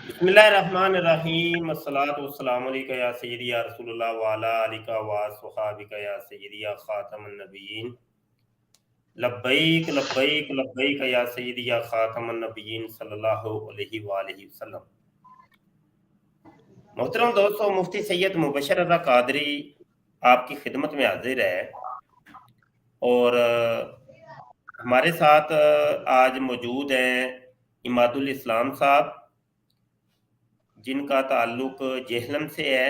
بسم اللہ الرحمن الرحیم، الصلاۃ والسلام علیکہ یا سیدی یا رسول اللہ وعلا علیکہ وصحابہ یا سیدی یا خاتم النبیین، لبیک لبیک لبیک یا سیدی یا خاتم النبیین صلی اللہ علیہ وآلہ وسلم۔ محترم دوستو، مفتی سید مبشر رضا قادری آپ کی خدمت میں حاضر ہے، اور ہمارے ساتھ آج موجود ہیں عماد الاسلام صاحب، جن کا تعلق جہلم سے ہے،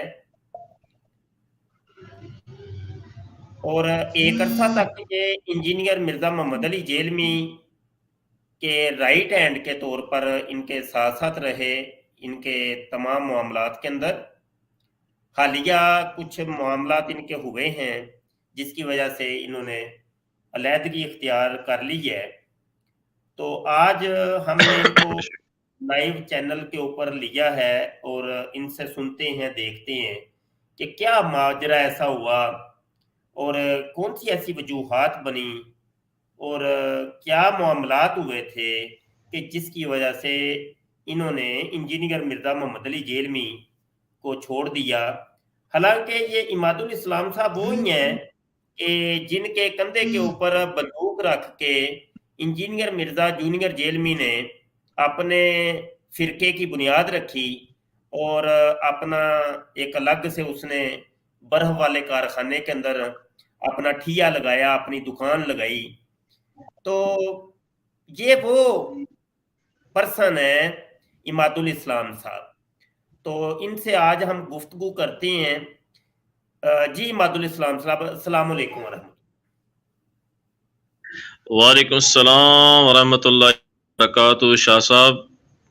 اور ایک عرصہ تک یہ انجینئر مرزا محمد علی جیلمی کے رائٹ ہینڈ کے طور پر ان کے ساتھ ساتھ رہے ان کے تمام معاملات کے اندر۔ حالیہ کچھ معاملات ان کے ہوئے ہیں جس کی وجہ سے انہوں نے علیحدگی اختیار کر لی ہے، تو آج ہم نے ان کو لائیو چینل کے اوپر لیا ہے اور ان سے سنتے ہیں، دیکھتے ہیں کہ کیا ماجرا ایسا ہوا اور کون سی ایسی وجوہات بنی اور کیا معاملات ہوئے تھے کہ جس کی وجہ سے انہوں نے انجینئر مرزا محمد علی جیلمی کو چھوڑ دیا۔ حالانکہ یہ عماد الاسلام صاحب وہی ہیں کہ جن کے کندھے کے اوپر بندوق رکھ کے انجینئر مرزا جونیئر جیلمی نے اپنے فرقے کی بنیاد رکھی اور اپنا ایک الگ سے اس نے برہ والے کارخانے کے اندر اپنا ٹھیا لگایا، اپنی دکان لگائی۔ تو یہ وہ پرسن ہے عماد الاسلام صاحب، تو ان سے آج ہم گفتگو کرتے ہیں۔ جی عماد الاسلام صاحب، السلام علیکم ورحمۃ۔ وعلیکم السلام ورحمۃ اللہ وبرکاتہ۔ شاہ صاحب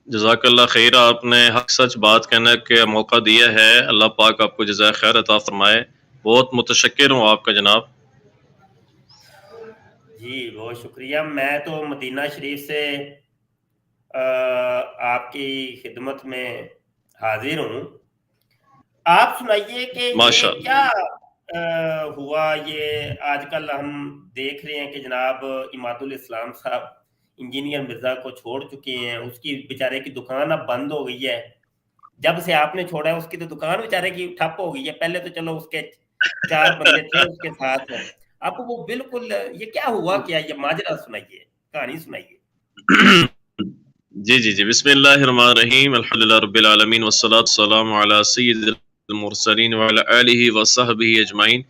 جزاک اللہ خیر، آپ نے حق سچ بات کہنے کا موقع دیا ہے، اللہ پاک آپ کو جزائے خیر عطا فرمائے۔ بہت متشکر ہوں آپ کا جناب۔ جی بہت شکریہ۔ میں تو مدینہ شریف سے آپ کی خدمت میں حاضر ہوں۔ آپ سنائیے کہ ماشاء یہ کیا ہوا؟ یہ آج کل ہم دیکھ رہے ہیں کہ جناب عماد الاسلام صاحب انجینئر مرزا کو چھوڑ چکے ہیں، اس کی بیچارے کی دکان اب بند ہو گئی ہے۔ جب سے آپ نے چھوڑا ہے اس کی تو دکان بیچارے کی ٹھپ ہو گئی ہے، پہلے تو چلو اس کے 4 بندے تھے اس کے ساتھ، اب وہ بالکل، یہ کیا ہوا؟ کیا یہ ماجرا سنائیے، کہانی سنائیے۔ جی بسم اللہ الرحمن الرحیم، الحمدللہ رب العالمین والصلاة والسلام علی سید المرسلین وعلی آلہ وصحبہ اجمعین۔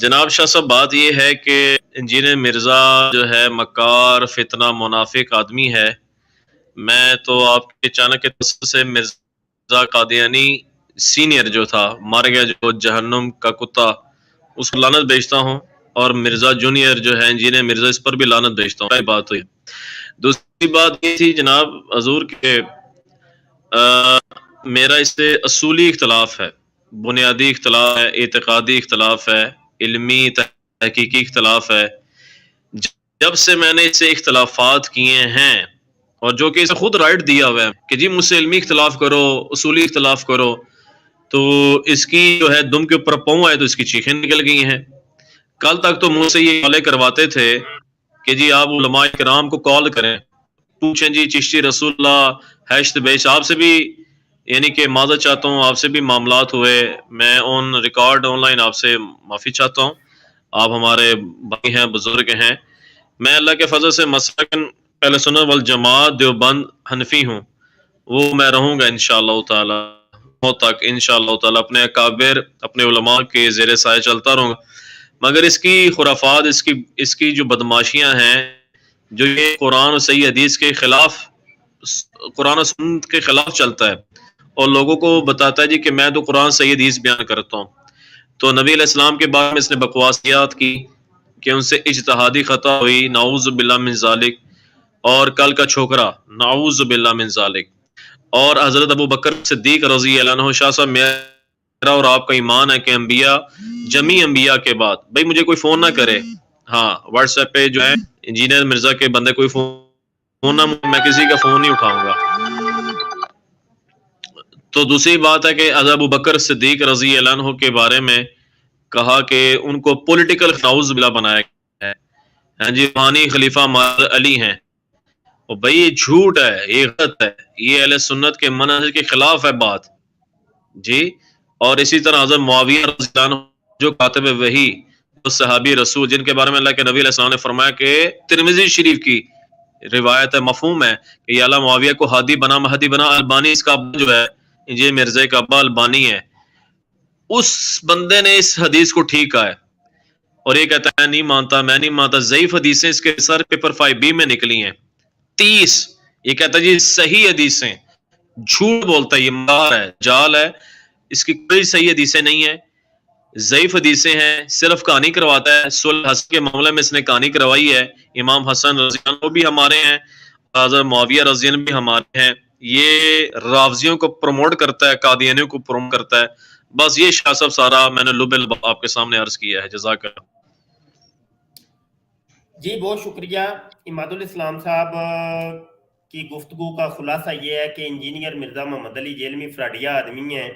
جناب شاہ صاحب، بات یہ ہے کہ انجینئر مرزا جو ہے مکار فتنہ منافق آدمی ہے۔ میں تو آپ کے چانک کے تصور سے مرزا قادیانی سینئر جو تھا مر گیا، جو جہنم کا کتا، اس کو لعنت بھیجتا ہوں، اور مرزا جونیئر جو ہے انجینئر مرزا، اس پر بھی لعنت بھیجتا ہوں۔ بات ہوئی۔ دوسری بات یہ تھی جناب حضور کے میرا اس سے اصولی اختلاف ہے، بنیادی اختلاف ہے، اعتقادی اختلاف ہے، علمی تحقیقی اختلاف ہے۔ جب سے میں نے اس سے اختلافات کیے ہیں، اور جو کہ اسے خود رائٹ دیا ہوا ہے کہ جی مجھ سے علمی اختلاف کرو، اصولی اختلاف کرو، تو اس کی جو ہے دم کے اوپر پاؤں آئے تو اس کی چیخیں نکل گئی ہیں۔ کل تک تو مجھ سے یہ کالیں کرواتے تھے کہ جی آپ علماء کرام کو کال کریں، پوچھیں جی چشتی رسول اللہ ہیشت بیچ۔ آپ سے بھی یعنی کہ معذرت چاہتا ہوں، آپ سے بھی معاملات ہوئے، میں آن ریکارڈ آن لائن آپ سے معافی چاہتا ہوں۔ آپ ہمارے بھائی ہیں، بزرگ ہیں۔ میں اللہ کے فضل سے مسلکن پہلے سنت والجماعت دیوبند حنفی ہوں، وہ میں رہوں گا انشاءاللہ تعالی تک، انشاءاللہ تعالی اپنے اکابر اپنے علماء کے زیر سایہ چلتا رہوں گا۔ مگر اس کی خرافات، اس کی جو بدماشیاں ہیں، جو یہ قرآن و صحیح حدیث کے خلاف، قرآن و سنت کے خلاف چلتا ہے اور لوگوں کو بتاتا ہے جی کہ میں تو قرآن صحیح حدیث بیان کرتا ہوں، تو نبی علیہ السلام کے بارے میں اس نے بکواسیات کی کہ ان سے اجتہادی خطا ہوئی، نعوذ باللہ من ذالک، اور کل کا چھوکرا، نعوذ باللہ من ذالک۔ اور حضرت ابو بکر صدیق رضی اللہ عنہ، شاہ صاحب میرا اور آپ کا ایمان ہے کہ انبیاء، جمی انبیاء کے بعد، بھائی مجھے کوئی فون نہ کرے، ہاں واٹس ایپ پہ جو ہے انجینئر مرزا کے بندے کوئی فون نہ، میں کسی کا فون نہیں اٹھاؤں گا۔ تو دوسری بات ہے کہ حضرت ابو بکر صدیق رضی اللہ عنہ کے بارے میں کہا کہ ان کو پولیٹیکل نعوذ باللہ بنایا گیا ہے، ہاں جی، روحانی خلیفہ علی ہیں، اور بھائی یہ جھوٹ ہے، یہ غلط ہے، یہ اہل سنت کے منہج کے خلاف ہے بات جی. اور اسی طرح حضرت معاویہ رضی اللہ عنہ جو کاتب وحی، جو صحابی رسول، جن کے بارے میں اللہ کے نبی علیہ السلام نے فرمایا کہ ترمذی شریف کی روایت ہے، مفہوم ہے کہ یا اللہ معاویہ کو ہادی بنا، مہدی بنا. البانی اس کا ابا جو ہے انجیل مرزا کا ابا البانی ہے، اس بندے نے اس حدیث کو ٹھیک کہا ہے. اور یہ کہتا ہے نہیں مانتا، میں نہیں مانتا. ضعیف حدیثیں اس کے سر پیپر 5B میں نکلی ہیں 30. یہ کہتا ہے جی صحیح حدیثیں، جھوٹ بولتا ہے، یہ مار ہے، جال ہے، اس کی کوئی صحیح حدیثیں نہیں ہیں، ضعیف حدیثیں ہیں، صرف کہانی کرواتا ہے. صلح حسن کے معاملے میں اس نے کہانی کروائی ہے. امام حسن رضی اللہ عنہ بھی ہمارے ہیں، حضرت معاویہ رضی اللہ عنہ بھی ہمارے ہیں. یہ رافضیوں کو پروموٹ کرتا ہے، قادیانیوں کو پروموٹ کرتا ہے. بس یہ شاہ صاحب سارا میں نے لب آپ کے سامنے عرض کیا ہے. جزاک اللہ. جی بہت شکریہ اماد الاسلام صاحب کی گفتگو کا خلاصہ یہ ہے کہ انجینئر مرزا محمد علی جیلمی فراڈیا آدمی ہیں،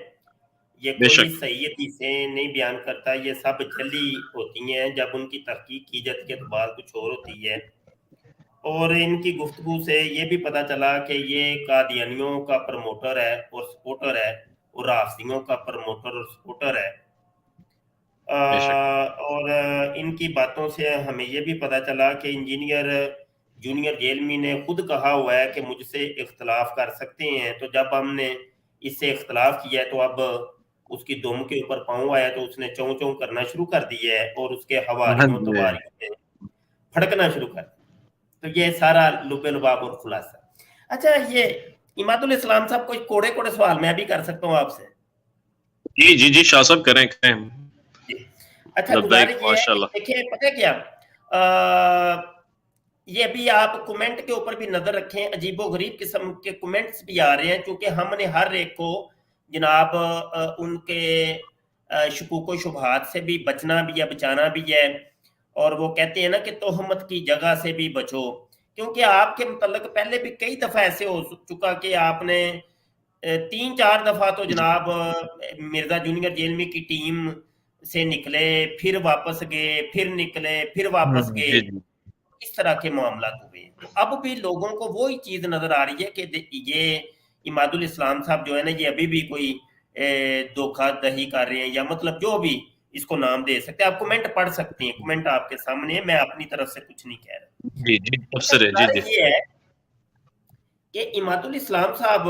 یہ بے کوئی شک صحیح حدیثیں نہیں بیان کرتا، یہ سب جلی ہوتی ہیں، جب ان کی تحقیق کی جاتی ہے تو بات کچھ اور ہوتی ہے. اور ان کی گفتگو سے یہ بھی پتہ چلا کہ یہ قادیانیوں کا پروموٹر ہے اور سپورٹر ہے، اور رافضیوں کا پروموٹر اور سپورٹر ہے. بے شک اور ان کی باتوں سے ہمیں یہ بھی پتہ چلا کہ انجینئر جونیئر جیلمی نے خود کہا ہوا ہے کہ مجھ سے اختلاف کر سکتے ہیں. تو جب ہم نے اس سے اختلاف کیا ہے تو اب اس کی دم کے اوپر پاؤں آیا تو اس نے چوں چوں کرنا شروع کر دی ہے اور اس کے حواریوں تواریوں سے پھڑکنا شروع کر دیا. تو یہ سارا لب لباب اور خلاصہ. اچھا یہ اماد الاسلام صاحب کوئی کوڑے کوڑے سوال میں بھی کر سکتا ہوں آپ سے؟ جی جی جی شاہ صاحب کریں کریں. اچھا لبیک گزارش یہ ہے ماشاء کہ اللہ. دیکھیں پتہ کیا یہ بھی آپ کومنٹ کے اوپر بھی نظر رکھیں، عجیب و غریب قسم کے کومنٹس بھی آ رہے ہیں، چونکہ ہم نے ہر ایک کو جناب ان کے شکوک و شبہات سے بھی بچنا بھی ہے، بچانا بھی ہے. اور وہ کہتے ہیں نا کہ تہمت کی جگہ سے بھی بچو، کیونکہ آپ کے متعلق پہلے بھی کئی دفعہ ایسے ہو چکا کہ آپ نے 3-4 دفعہ تو جناب مرزا جونیئر جیلمی کی ٹیم سے نکلے، پھر واپس گئے، پھر نکلے، پھر واپس گئے، جی جی اس طرح کے معاملات ہوئے. تو اب بھی لوگوں کو وہی چیز نظر آ رہی ہے کہ یہ اماد الاسلام صاحب جو ہے نا یہ ابھی بھی کوئی دھوکہ دہی کر رہے ہیں، یا مطلب جو بھی اس کو نام دے سکتے ہیں. آپ کمنٹ پڑھ سکتے ہیں، کمنٹ آپ کے سامنے ہے، میں اپنی طرف سے کچھ نہیں کہہ رہا. جی جی اچھا تبصرے جی جی. گزارش یہ ہے کہ اماد الاسلام صاحب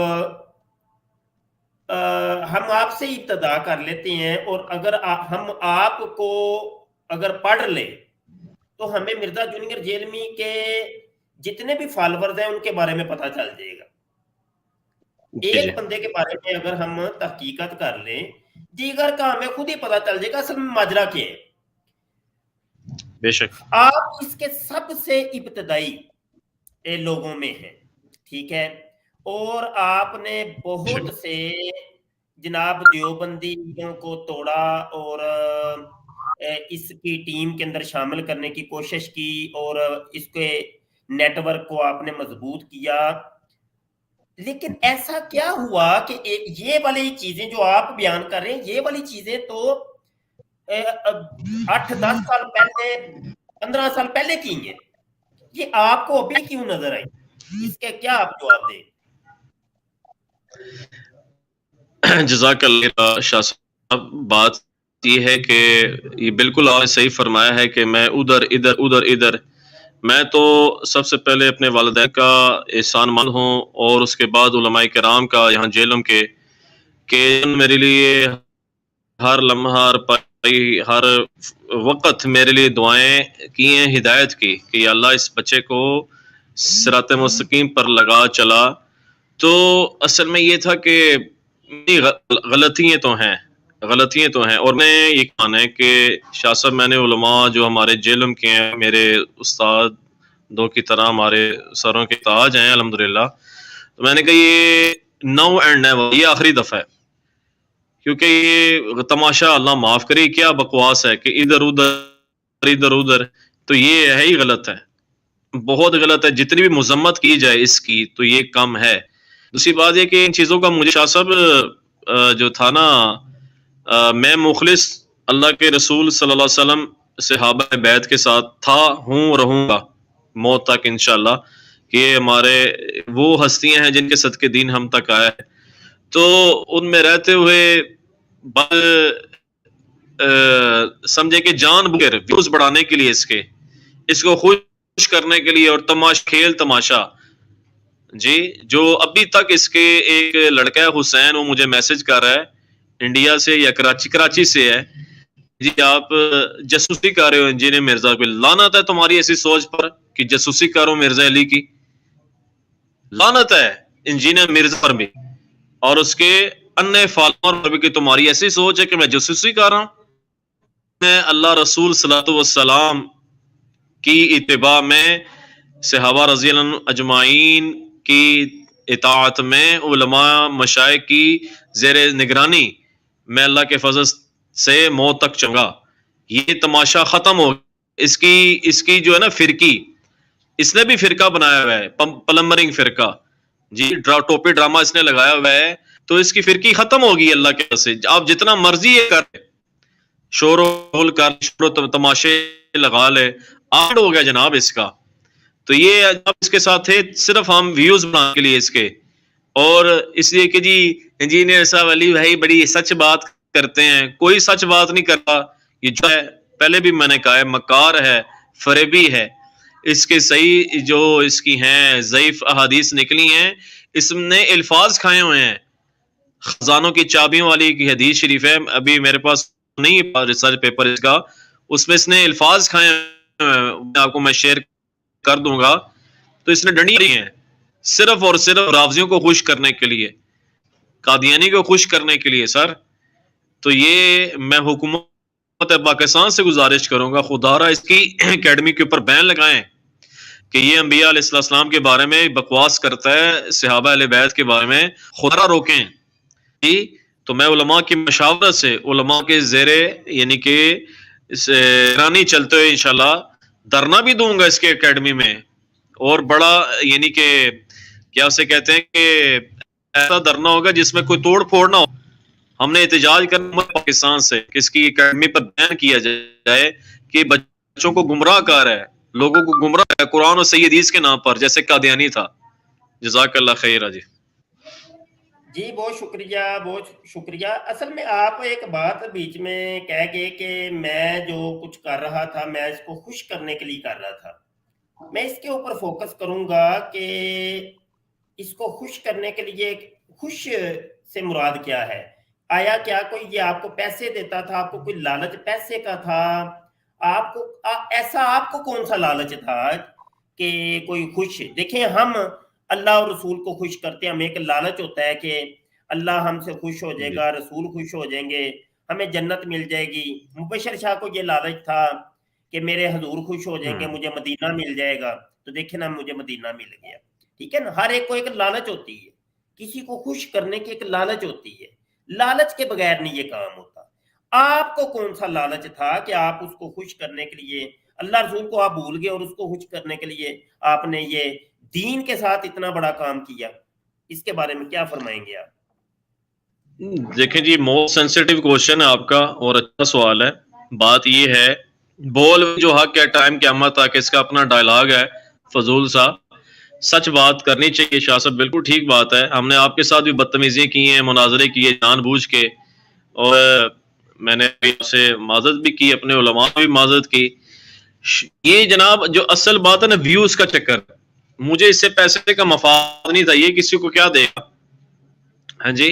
ہم آپ سے ابتدا کر لیتے ہیں، اور اگر ہم آپ کو اگر پڑھ لیں تو ہمیں مرزا جونیئر جیلمی کے جتنے بھی فالورز ہیں ان کے بارے میں پتہ چل جائے گا. جی جی ایک بندے کے بارے میں اگر ہم تحقیقات کر لیں، دیگر کا ہمیں خود ہی پتہ چل جائے گا اصل میں ماجرا کیا ہے. بے شک آپ اس کے سب سے ابتدائی لوگوں میں ہیں، ٹھیک ہے، اور آپ نے بہت سے جناب دیوبندیوں کو توڑا اور اس کی ٹیم کے اندر شامل کرنے کی کوشش کی، اور اس کے نیٹ ورک کو آپ نے مضبوط کیا. لیکن ایسا کیا ہوا کہ یہ والی چیزیں جو آپ بیان کر رہے ہیں، یہ والی چیزیں تو 8-10 سال پہلے، 15 سال پہلے کی ہیں، یہ آپ کو ابھی کیوں نظر آئی؟ اس کے کیا آپ جواب دیں؟ جزاک اللہ شاہ صاحب. بات یہ ہے کہ یہ بالکل آپ نے صحیح فرمایا ہے کہ میں ادھر ادھر ادھر ادھر. میں تو سب سے پہلے اپنے والدین کا احسان مند ہوں، اور اس کے بعد علماء کرام کا یہاں جیلم کے، کہ میرے لیے ہر لمحہ، ہر پائی، ہر وقت میرے لیے دعائیں کی ہیں ہدایت کی کہ یا اللہ اس بچے کو صراط مستقیم پر لگا چلا. تو اصل میں یہ تھا کہ غلطیاں تو ہیں، اور میں یہ کہنا ہے کہ شاہ صاحب میں نے علماء جو ہمارے جیلم کے ہیں، میرے استاد دو کی طرح ہمارے سروں کے تاج ہیں الحمدللہ. تو میں نے کہا یہ نو اینڈ نیور، یہ آخری دفعہ ہے، کیونکہ یہ تماشا اللہ معاف کرے کیا بکواس ہے کہ ادھر ادھر. تو یہ ہے ہی غلط ہے، بہت غلط ہے. جتنی بھی مذمت کی جائے اس کی تو یہ کم ہے. دوسری بات یہ کہ ان چیزوں کا مجھے شاہ صاحب جو تھا نا، میں مخلص اللہ کے رسول صلی اللہ علیہ وسلم صحابہ بیت کے ساتھ تھا، ہوں، رہوں گا موت تک انشاءاللہ. کہ یہ ہمارے وہ ہستیاں ہیں جن کے صدقے دین ہم تک آیا ہے. تو ان میں رہتے ہوئے سمجھے کہ جان بوجھ ویوز بڑھانے کے لیے اس کو خوش کرنے کے لیے اور کھیل تماشا جی، جو ابھی تک اس کے ایک لڑکا ہے حسین، وہ مجھے میسج کر رہا ہے انڈیا سے یا کراچی سے ہے، جی آپ جاسوسی کر رہے ہو انجینئر مرزا پہ. لعنت ہے تمہاری ایسی سوچ پر کہ جاسوسی کرو مرزا علی کی. لعنت ہے انجینئر مرزا پر بھی اور اس کے انے فالوور پر بھی کہ تمہاری ایسی سوچ ہے کہ میں جاسوسی کر رہا ہوں. میں اللہ رسول صلی اللہ علیہ وسلم کی اتباع میں، صحابہ رضی اللہ عنہ اجمعین کی اطاعت میں، علماء مشائخ کی زیر نگرانی میں اللہ کے فضل سے موت تک چنگا. یہ تماشا ختم ہو. اس کی جو ہے نا فرقی، اس نے بھی فرقہ بنایا ہوا ہے، پلمبرنگ فرقہ جی، ٹوپی ڈرامہ اس نے لگایا ہوا ہے. تو اس کی فرقی ختم ہوگی اللہ کے فضل سے. آپ جتنا مرضی یہ کر شور و غل کر، شور و تماشے لگا لے، آڈ ہو گیا جناب اس کا. تو یہ اب اس کے ساتھ تھے صرف ہم ویوز بنانے کے لیے اس کے، اور اس لیے کہ جی انجینئر صاحب علی بھائی بڑی سچ بات کرتے ہیں. کوئی سچ بات نہیں کرتا. یہ جو ہے پہلے بھی میں نے کہا ہے، مکار ہے، فریبی ہے. اس کے صحیح جو اس کی ہیں ضعیف احادیث نکلی ہیں، اس نے الفاظ کھائے ہوئے ہیں. خزانوں کی چابیوں والی کی حدیث شریف ہے، ابھی میرے پاس نہیں ریسرچ پیپر اس کا، اس میں اس نے الفاظ کھائے ہیں، آپ کو میں شیئر کر دوں گا. تو اس نے ڈنڈی دی ہیں صرف اور صرف رافضیوں کو خوش کرنے کے لیے، قادیانی کو خوش کرنے کے لیے سر. تو یہ میں حکومت پاکستان سے گزارش کروں گا، خدا را اس کی اکیڈمی کے اوپر بین لگائیں کہ یہ انبیاء علیہ السلام کے بارے میں بکواس کرتا ہے، صحابہ اہل بیت کے بارے میں. خدا روکیں جی. تو میں علماء کی مشاورت سے، علماء کے زیر یعنی کہ رانی چلتے ہوئے انشاءاللہ دھرنا بھی دوں گا اس کے اکیڈمی میں، اور بڑا یعنی کہ کیا اسے کہتے ہیں کہ ایسا دھرنا ہوگا جس میں کوئی توڑ پھوڑ نہ ہو. ہم نے احتجاج کرنا پاکستان سے کہ اس کی اکیڈمی پر بیان کیا جائے کہ بچوں کو گمراہ کر رہا ہے، لوگوں کو گمراہ ہے قرآن اور صحیح حدیث کے نام پر، جیسے قادیانی تھا. جزاک اللہ خیر. جی جی بہت شکریہ، بہت شکریہ. اصل میں آپ ایک بات بیچ میں کہہ گئے کہ میں جو کچھ کر رہا تھا میں اس کو خوش کرنے کے لیے کر رہا تھا. میں اس کے اوپر فوکس کروں گا کہ اس کو خوش کرنے کے لیے خوش سے مراد کیا ہے. آیا کیا کوئی یہ آپ کو پیسے دیتا تھا، آپ کو کوئی لالچ پیسے کا تھا؟ آپ کو ایسا آپ کو کون سا لالچ تھا کہ کوئی خوش؟ دیکھیں ہم اللہ اور رسول کو خوش کرتے ہیں، ہمیں ایک لالچ ہوتا ہے کہ اللہ ہم سے خوش ہو جائے گا، رسول خوش ہو جائیں گے، ہمیں جنت مل جائے گی. مبشر شاہ کو یہ لالچ تھا کہ میرے حضور خوش ہو جائیں گے، مجھے مدینہ مل جائے گا. تو دیکھیں نا مجھے مدینہ مل گیا. ٹھیک ہے نا، ہر ایک کو ایک لالچ ہوتی ہے، کسی کو خوش کرنے کی ایک لالچ ہوتی ہے. لالچ کے بغیر نہیں یہ کام ہوتا. آپ کو کون سا لالچ تھا کہ آپ اس کو خوش کرنے کے لیے اللہ رسول کو آپ بھول گئے اور اس کو خوش کرنے کے لیے آپ نے یہ دین کے ساتھ اتنا بڑا کام کیا؟ اس کے بارے میں کیا فرمائیں گے آپ؟ دیکھیں جی، موسٹ سینسیٹیو کوشچن ہے آپ کا اور اچھا سوال ہے. بات یہ ہے، بول جو حق ہے ٹائم قیامت تک، اس کا اپنا ڈائلاگ ہے فضول سا. سچ بات کرنی چاہیے شاہ صاحب، بالکل ٹھیک بات ہے. ہم نے آپ کے ساتھ بھی بدتمیزی کی ہیں، مناظرے کیے جان بوجھ کے، اور میں نے آپ سے معذرت بھی کی، اپنے علماء بھی معذرت کی. یہ جناب جو اصل بات ہے نا، ویوز کا چکر. مجھے اس سے پیسے کا مفاد نہیں تھا، یہ کسی کو کیا دے گا. ہاں جی،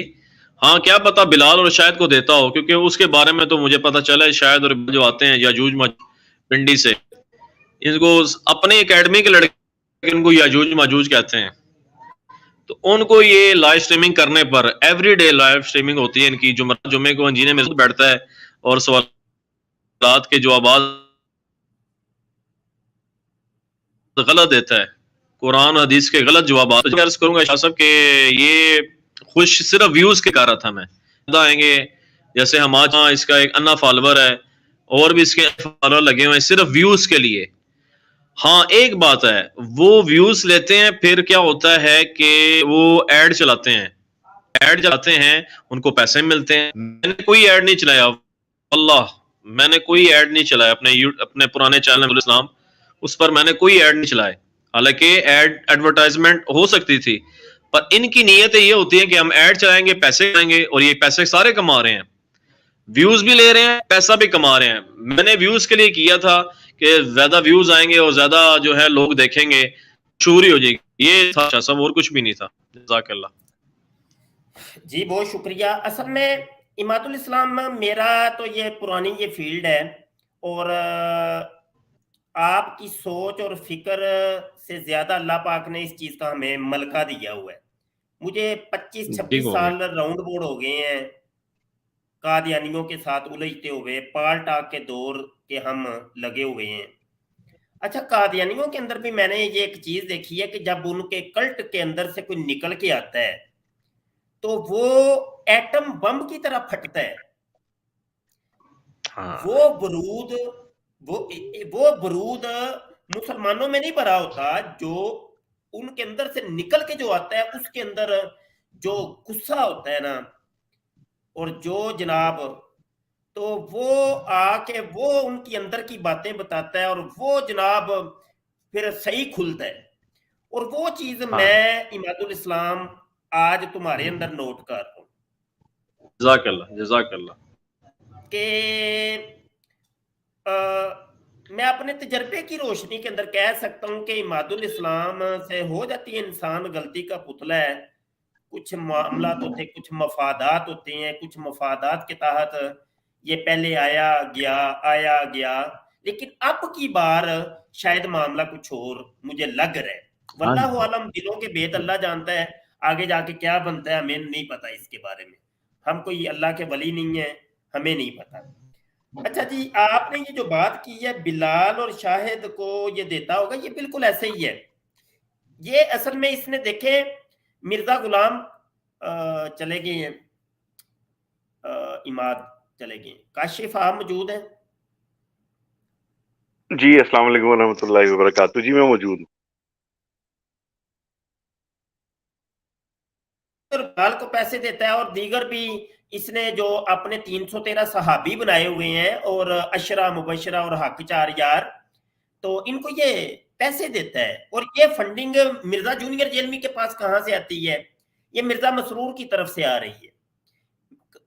ہاں کیا پتا بلال اور شاید کو دیتا ہو، کیونکہ اس کے بارے میں تو مجھے پتا چلا ہے شاید اور جو آتے ہیں یاجوج پنڈی سے، ان کو اپنے اکیڈمی کے لڑکے ان کو یاجوج ماجوج کہتے ہیں. تو ان کو یہ لائیو سٹریمنگ کرنے پر، ایوری ڈے لائیو سٹریمنگ ہوتی ہے ان کی، جمعے کو انجینئر میں بیٹھتا ہے اور سوالات کے جوابات غلط دیتا ہے، قرآن و حدیث کے غلط جوابات. عرض کروں گا شاہ صاحب کہ یہ خوش صرف ویوز کے کہہ رہا تھا میں. آئیں گے جیسے ہم آج اس کا ایک انا فالوور ہے اور بھی اس کے فالوور لگے ہوئے ہیں صرف ویوز کے لیے. ہاں ایک بات ہے، وہ ویوز لیتے ہیں، پھر کیا ہوتا ہے کہ وہ ایڈ چلاتے ہیں، ان کو پیسے ملتے ہیں. میں نے کوئی ایڈ نہیں چلایا، اللہ میں نے کوئی ایڈ نہیں چلایا اپنے پرانے چینل اسلام، اس پر میں نے کوئی ایڈ نہیں چلائے. حالانکہ ایڈورٹائزمنٹ ہو سکتی تھی، پر ان کی نیتیں یہ ہوتی ہیں کہ ہم ایڈ چلائیں گے، پیسے آئیں گے، اور یہ پیسے سارے کما رہے ہیں، ویوز بھی لے رہے ہیں، پیسہ بھی کما رہے ہیں. میں نے ویوز کے لیے کیا تھا کہ زیادہ ویوز آئیں گے اور زیادہ جو ہے لوگ دیکھیں گے، مشہوری ہو جائے گی، یہ تھا سب، اور کچھ بھی نہیں تھا. جزاک اللہ. جی بہت شکریہ. اصل میں اماد الاسلام میرا تو یہ پرانی یہ فیلڈ ہے، اور آپ کی سوچ اور فکر سے زیادہ اللہ پاک نے اس چیز کا ہمیں ملکہ دیا ہوا ہے. مجھے 25-26 ٹھیک ہو گیا. سال راؤنڈ بورڈ ہو گئے ہیں قادیانیوں کے ساتھ الجھتے ہوئے، پال ٹاک کے دور کے ہم لگے ہوئے ہیں. اچھا، قادیانیوں کے اندر بھی میں نے یہ ایک چیز دیکھی ہے کہ جب ان کے کلٹ کے اندر سے کوئی نکل کے آتا ہے تو وہ ایٹم بم کی طرح پھٹتا ہے. ہاں وہ برود وہ برود مسلمانوں میں نہیں بھرا ہوتا، جو ان کے اندر سے نکل کے جو آتا ہے اس کے اندر جو غصہ ہوتا ہے نا، اور جو جناب، تو وہ آ کے وہ ان کی اندر کی باتیں بتاتا ہے، اور وہ جناب پھر صحیح کھلتا ہے. اور وہ چیز ہاں. میں اماد الاسلام آج تمہارے اندر نوٹ کر رہا ہوں جزاک اللہ، جزاک اللہ. کہ میں اپنے تجربے کی روشنی کے اندر کہہ سکتا ہوں کہ اماد الاسلام سے ہو جاتی ہے انسان غلطی کا پتلا ہے. کچھ معاملات ہوتے ہیں، کچھ مفادات ہوتے ہیں، کچھ مفادات کے تحت یہ پہلے آیا گیا، لیکن اب کی بار شاید معاملہ کچھ اور مجھے لگ رہا ہے. ہاں واللہ عالم، دلوں کے بھید اللہ جانتا ہے، آگے جا کے کیا بنتا ہے ہمیں نہیں پتا اس کے بارے میں. ہم کوئی اللہ کے ولی نہیں ہیں، ہمیں نہیں پتا. اچھا جی، آپ نے یہ جو بات کی ہے بلال اور شاہد کو یہ دیتا ہوگا، یہ بالکل ایسے ہی ہے. یہ اصل میں اس نے دیکھیں مرزا غلام چلے گئے ہیں، اماد چلے گئے ہیں، کاشف آپ موجود ہیں؟ جی السلام علیکم ورحمۃ اللہ وبرکاتہ. جی میں موجود ہوں. بلال کو پیسے دیتا ہے، اور دیگر بھی اس نے جو اپنے 313 صحابی بنائے ہوئے ہیں اور اشرا مبشرہ اور حق 4 یار، تو ان کو یہ پیسے دیتا ہے. اور یہ فنڈنگ مرزا جونیئر جیلمی کے پاس کہاں سے آتی ہے؟ یہ مرزا مسرور کی طرف سے آ رہی ہے.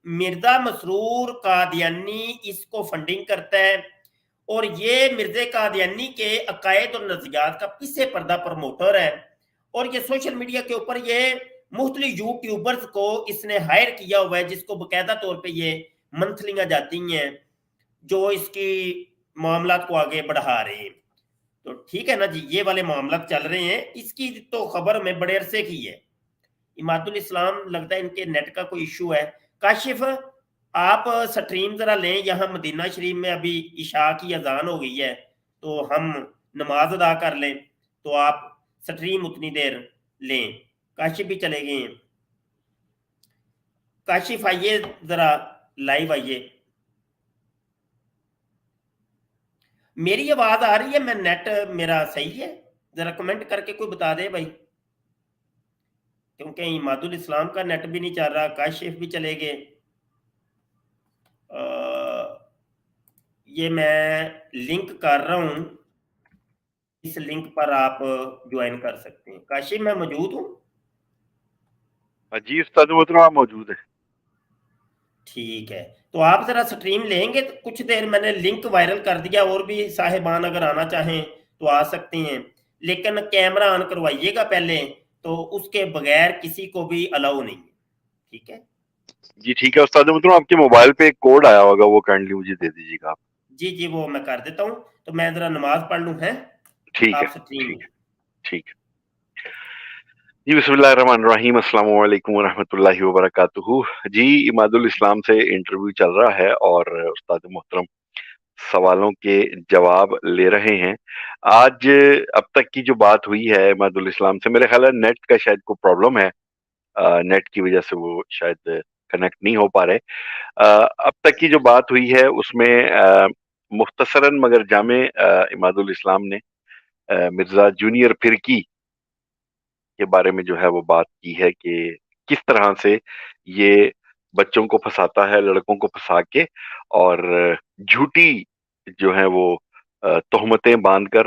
مرزا مسرور قادیانی اس کو فنڈنگ کرتا ہے، اور یہ مرزا قادیانی کے عقائد اور نظریات کا پیچھے پردہ پروموٹر ہے. اور یہ سوشل میڈیا کے اوپر یہ مختلف یوٹیوبرز کو اس نے ہائر کیا ہوا ہے، جس کو باقاعدہ طور پہ یہ منتھلیاں جاتی ہیں جو اس کی معاملات کو آگے بڑھا رہے ہیں. تو ٹھیک ہے نا جی، یہ والے معاملات چل رہے ہیں. اس کی تو خبر میں بڑے عرصے کی ہے. اماد الاسلام لگتا ہے ان کے نیٹ کا کوئی ایشو ہے. کاشف، آپ سٹریم ذرا لیں، یہاں مدینہ شریف میں ابھی عشاء کی اذان ہو گئی ہے، تو ہم نماز ادا کر لیں، تو آپ سٹریم اتنی دیر لیں. کاشف بھی چلے گئے ہیں. کاشف آئیے ذرا لائیو آئیے. میری آواز آ رہی ہے؟ میں نیٹ میرا صحیح ہے؟ ذرا کمنٹ کر کے کوئی بتا دے بھائی، کیونکہ اماد الاسلام کا نیٹ بھی نہیں چل رہا، کاشف بھی چلے گئے. یہ میں لنک کر رہا ہوں، اس لنک پر آپ جوائن کر سکتے ہیں. کاشف میں موجود ہوں؟ جی استاد محترم آپ موجود ہیں. ٹھیک ہے، تو آپ ذرا سٹریم لیں گے تو کچھ دیر میں نے لنک وائرل کر دیا، اور بھی صاحبان اگر آنا چاہیں تو آ سکتے ہیں، لیکن کیمرہ آن کروائیے گا پہلے، تو اس کے بغیر کسی کو بھی الاؤ نہیں ہے. ٹھیک ہے جی ٹھیک ہے استاد محترم، آپ کے موبائل پہ ایک کوڈ آیا ہوگا، وہ کائنڈلی مجھے دے دیجیے گا آپ. جی وہ میں کر دیتا ہوں. تو میں ذرا نماز پڑھ لوں. ہیں ٹھیک ہے آپ سٹریم ٹھیک میں. ہے ٹھیک ہے. جی بسم اللہ الرحمن الرحیم. السلام علیکم ورحمۃ اللہ وبرکاتہ. جی اماد الاسلام سے انٹرویو چل رہا ہے اور استاد محترم سوالوں کے جواب لے رہے ہیں. آج اب تک کی جو بات ہوئی ہے اماد الاسلام سے، میرے خیال ہے نیٹ کا شاید کوئی پرابلم ہے، نیٹ کی وجہ سے وہ شاید کنیکٹ نہیں ہو پا رہے. اب تک کی جو بات ہوئی ہے اس میں مختصراً مگر جامع اماد الاسلام نے مرزا جونیئر فرقی کے بارے میں جو ہے وہ بات کی ہے کہ کس طرح سے یہ بچوں کو پھنساتا ہے، لڑکوں کو پھنسا کے، اور جھوٹی جو ہے وہ تہمتیں باندھ کر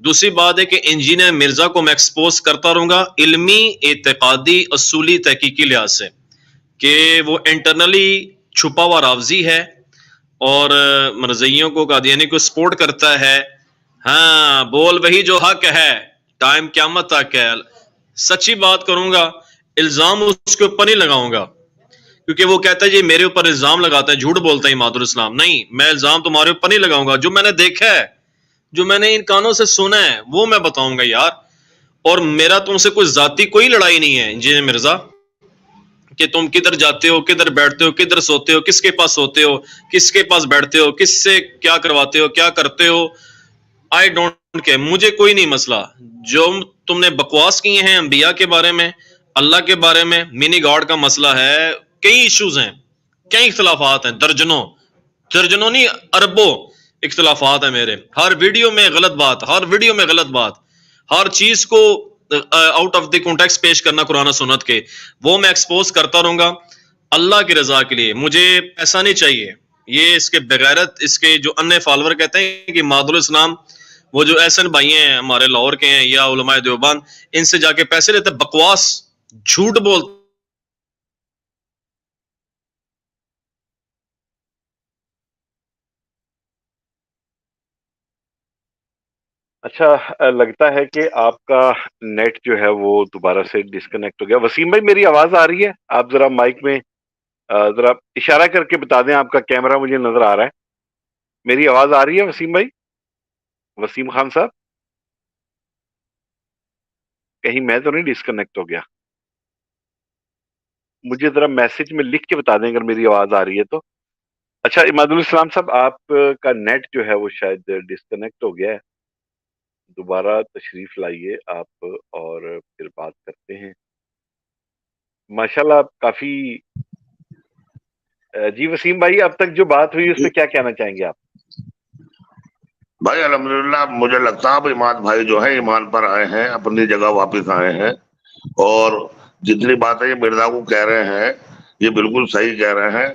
دوسری بات ہے کہ انجینئر مرزا کو میں ایکسپوز کرتا رہوں گا علمی، اعتقادی، اصولی، تحقیقی لحاظ سے، کہ وہ انٹرنلی چھپا ہوا رافضی ہے اور مرزائیوں کو، قادیانی کو سپورٹ کرتا ہے. ہاں، بول وہی جو حق ہے، ٹائم قیامت تک ہے. سچی بات کروں گا، الزام اس کے اوپر نہیں لگاؤں گا، کیونکہ وہ کہتا ہے جی میرے اوپر الزام لگاتا ہے، جھوٹ بولتا ہے عماد الاسلام. نہیں، میں الزام تمہارے اوپر نہیں لگاؤں گا، جو میں نے دیکھا ہے، جو میں نے ان کانوں سے سنا ہے، وہ میں بتاؤں گا یار. اور میرا تم سے کوئی ذاتی کوئی لڑائی نہیں ہے انجینئر مرزا، کہ تم کدھر جاتے ہو، کدھر بیٹھتے ہو، کدھر سوتے ہو، کس کے پاس سوتے ہو، کس کے پاس بیٹھتے ہو، کس سے کیا کرواتے ہو، کیا کرتے ہو. آئی ڈونٹ کیئر، مجھے کوئی نہیں مسئلہ. جو تم نے بکواس کیے ہیں انبیاء کے بارے میں، اللہ کے بارے میں، منی گاڈ کا مسئلہ ہے، کئی ایشوز ہیں، کئی اختلافات ہیں، درجنوں نہیں اربوں اختلافات ہیں میرے. ہر ویڈیو میں غلط بات، ہر ویڈیو میں غلط بات، ہر چیز کو آؤٹ آف دی کانٹیکسٹ پیش کرنا قرآن و سنت کے، وہ میں ایکسپوز کرتا رہوں گا اللہ کی رضا کے لیے. مجھے ایسا نہیں چاہیے. یہ اس کے بغیرت، اس کے جو انے فالور کہتے ہیں کہ مادر الاسلام، وہ جو احسن بھائی ہیں ہمارے لاہور کے ہیں یا علماء دیوبند، ان سے جا کے پیسے لیتے، بکواس، جھوٹ بولتے. اچھا، لگتا ہے کہ آپ کا نیٹ جو ہے وہ دوبارہ سے ڈسکنیکٹ ہو گیا. وسیم بھائی، میری آواز آ رہی ہے؟ آپ ذرا مائک میں ذرا اشارہ کر کے بتا دیں، آپ کا کیمرہ مجھے نظر آ رہا ہے. میری آواز آ رہی ہے وسیم بھائی؟ وسیم خان صاحب، کہیں میں تو نہیں ڈسکنیکٹ ہو گیا؟ مجھے ذرا میسج میں لکھ کے بتا دیں اگر میری آواز آ رہی ہے تو. اچھا عماد الاسلام صاحب، آپ کا نیٹ جو ہے وہ شاید ڈسکنیکٹ ہو گیا ہے. دوبارہ تشریف لائیے آپ اور پھر بات کرتے ہیں. ماشاءاللہ آپ کافی جی وسیم بھائی، اب تک جو بات ہوئی اس پہ کیا کہنا چاہیں گے آپ؟ بھائی الحمدللہ مجھے لگتا ہے اب عماد بھائی جو ہے ایمان پر آئے ہیں، اپنی جگہ واپس آئے ہیں، اور جتنی باتیں یہ مرزا کو کہہ رہے ہیں یہ بالکل صحیح کہہ رہے ہیں.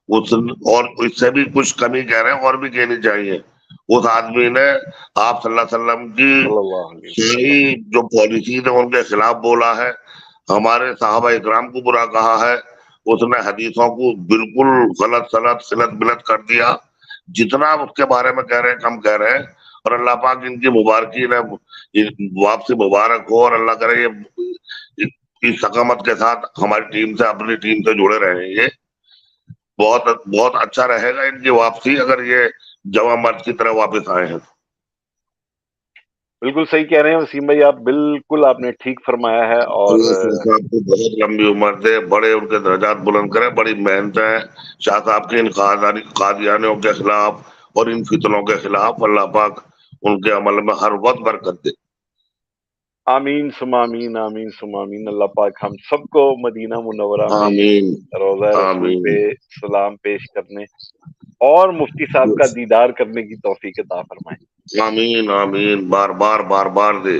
اور اس سے بھی کچھ کمی کہہ رہے ہیں، اور بھی کہنی چاہیے. اس آدمی نے آپ صلی اللہ علیہ وسلم کی صلی اللہ علیہ وسلم صحیح جو پالیسیز ہیں ان کے خلاف بولا ہے، ہمارے صحابہ اکرام کو برا کہا ہے. اس نے حدیثوں کو بالکل غلط سلط بلت کر دیا. جتنا اس کے بارے میں کہہ رہے ہیں کم کہہ رہے ہیں. اور اللہ پاک ان کی مبارکی نے واپسی مبارک ہو، اور اللہ کرے یہ اس ثقافت کے ساتھ ہماری ٹیم سے، اپنی ٹیم سے جڑے رہے. یہ بہت بہت اچھا رہے گا ان کی واپسی، اگر یہ جوان مرد کی طرح واپس آئے ہیں. بالکل صحیح کہہ رہے ہیں وسیم بھائی، آپ بالکل آپ نے ٹھیک فرمایا ہے. اور اللہ شاہ صاحب کو بہت لمبی عمر دے، بڑے ان کے درجات بلند کرے. بڑی محنت ہے شاہ صاحب کی ان قادیانیوں کے خلاف اور ان فتنوں کے خلاف. اللہ پاک ان کے عمل میں ہر وقت برکت دے. آمین ثم آمین، آمین ثم آمین. اللہ پاک ہم سب کو مدینہ منورہ میں آمین روضہ رسول آمین پہ سلام پیش کرنے اور مفتی صاحب کا دیدار کرنے کی توفیق عطا فرمائے. آمین آمین، بار بار بار بار دے،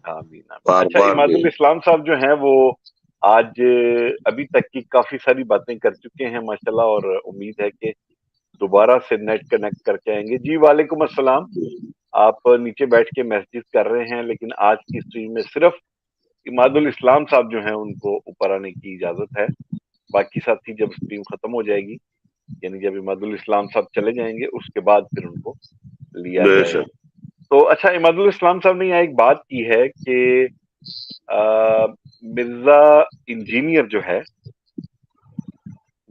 آمین آمین. بار اچھا، بار عماد دے. الاسلام صاحب جو ہیں وہ آج ابھی تک کی کافی ساری باتیں کر چکے ہیں ماشاءاللہ، اور امید ہے کہ دوبارہ سے نیٹ کنیکٹ کر کے آئیں گے. جی وعلیکم السلام. آپ نیچے بیٹھ کے میسجز کر رہے ہیں، لیکن آج کی اسٹریم میں صرف عماد الاسلام صاحب جو ہیں ان کو اوپر آنے کی اجازت ہے. باقی ساتھی جب اسٹریم ختم ہو جائے گی، یعنی جب عماد الاسلام صاحب چلے جائیں گے، اس کے بعد پھر ان کو لیا بے جائے گا. شک. تو اچھا، عماد الاسلام صاحب نے یہاں ایک بات کی ہے کہ مرزا انجینئر جو ہے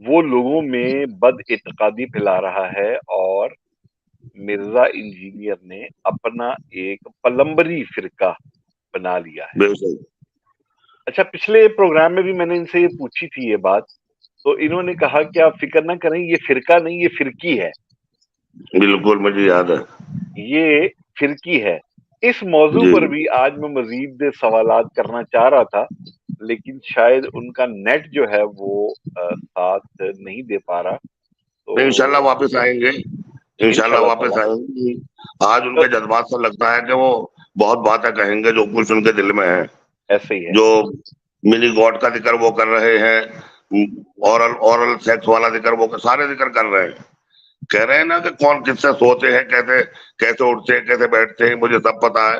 وہ لوگوں میں بد اعتقادی پھیلا رہا ہے، اور مرزا انجینئر نے اپنا ایک پلمبری فرقہ بنا لیا ہے. بے شک. اچھا، پچھلے پروگرام میں بھی میں نے ان سے یہ پوچھی تھی یہ بات، تو انہوں نے کہا کہ آپ فکر نہ کریں، یہ فرقہ نہیں، یہ فرقی ہے. بالکل مجھے یاد ہے. یہ فرقی ہے. اس موضوع جی پر بھی آج میں مزید سوالات کرنا چاہ رہا تھا، لیکن شاید ان کا نیٹ جو ہے وہ ساتھ نہیں دے پا رہا. تو انشاءاللہ واپس آئیں گے، انشاءاللہ انشاءاللہ واپس تعالی آئیں گے. آج ان کے جذبات سے لگتا ہے کہ وہ بہت باتیں کہیں گے جو کچھ ان کے دل میں ہے. ایسے ہی ہے. جو منی گاڈ کا ذکر وہ کر رہے ہیں، اورل سیکس والا ذکر وہ سارے ذکر کر رہے ہیں. کہہ رہے ہیں نا کہ کون کس سے سوتے ہیں، کیسے اٹھتے ہیں، کیسے بیٹھتے ہیں، مجھے سب پتا ہے.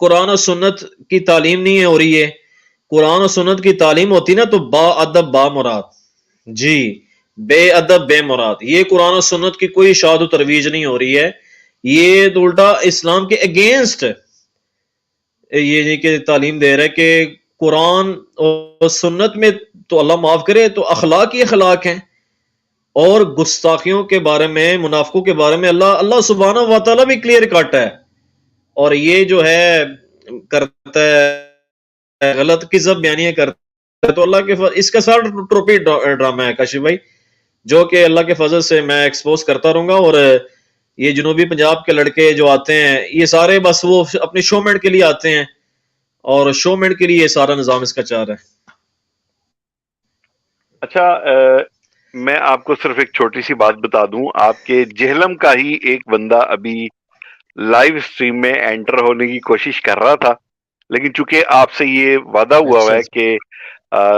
قرآن و سنت کی تعلیم نہیں ہو رہی ہے. قرآن و سنت کی تعلیم ہوتی نا تو با ادب با مراد, جی بے ادب بے مراد. یہ قرآن و سنت کی کوئی اشاعت و ترویج نہیں ہو رہی ہے, یہ تو الٹا اسلام کے اگینسٹ یہ نہیں کہ تعلیم دے رہا ہے کہ قرآن اور سنت میں تو اللہ معاف کرے تو اخلاق ہی اخلاق ہیں, اور گستاخیوں کے بارے میں, منافقوں کے بارے میں اللہ سبحانہ و تعالیٰ بھی کلیئر کٹ ہے. اور یہ جو ہے کرتا ہے غلط کذب بیانیاں کرتا ہے, تو اللہ کے اس کا سارا ٹروپی ڈرامہ ہے کاشف بھائی, جو کہ اللہ کے فضل سے میں ایکسپوز کرتا رہوں گا. اور یہ جنوبی پنجاب کے لڑکے جو آتے ہیں یہ سارے بس وہ اپنی شومنٹ کے لیے آتے ہیں, اور شومنٹ کے لیے یہ سارا نظام اس کا چار ہے. اچھا میں آپ کو صرف ایک چھوٹی سی بات بتا دوں, آپ کے جہلم کا ہی ایک بندہ ابھی لائیو اسٹریم میں انٹر ہونے کی کوشش کر رہا تھا, لیکن چونکہ آپ سے یہ وعدہ ہوا ہے کہ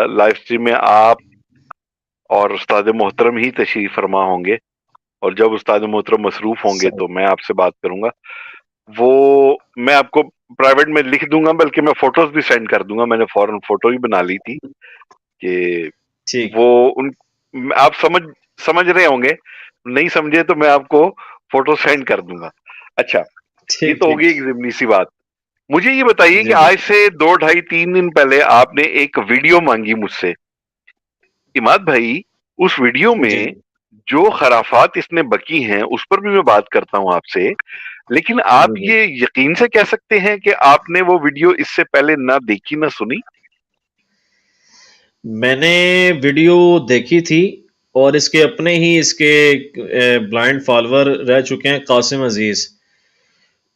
لائیو اسٹریم میں آپ اور استاد محترم ہی تشریف فرما ہوں گے, اور جب استاد محترم مصروف ہوں گے تو میں آپ سے بات کروں گا. وہ میں آپ کو پرائیویٹ میں لکھ دوں گا, بلکہ میں فوٹوز بھی سینڈ کر دوں گا. میں نے فوراً فوٹو ہی بنا لی تھی کہ وہ آپ سمجھ رہے ہوں گے, نہیں سمجھے تو میں آپ کو فوٹو سینڈ کر دوں گا. اچھا یہ تو ہوگی ایک ضمنی سی بات. مجھے یہ بتائیے کہ آج سے 2 ڈھائی 3 دن پہلے آپ نے ایک ویڈیو مانگی مجھ سے. عماد بھائی اس ویڈیو میں جو خرافات اس نے بکی ہیں اس پر بھی میں بات کرتا ہوں آپ سے, لیکن آپ یہ یقین سے کہہ سکتے ہیں کہ آپ نے وہ ویڈیو اس سے پہلے نہ دیکھی نہ سنی؟ میں نے ویڈیو دیکھی تھی, اور اس کے اپنے ہی اس کے بلائنڈ فالوور رہ چکے ہیں قاسم عزیز,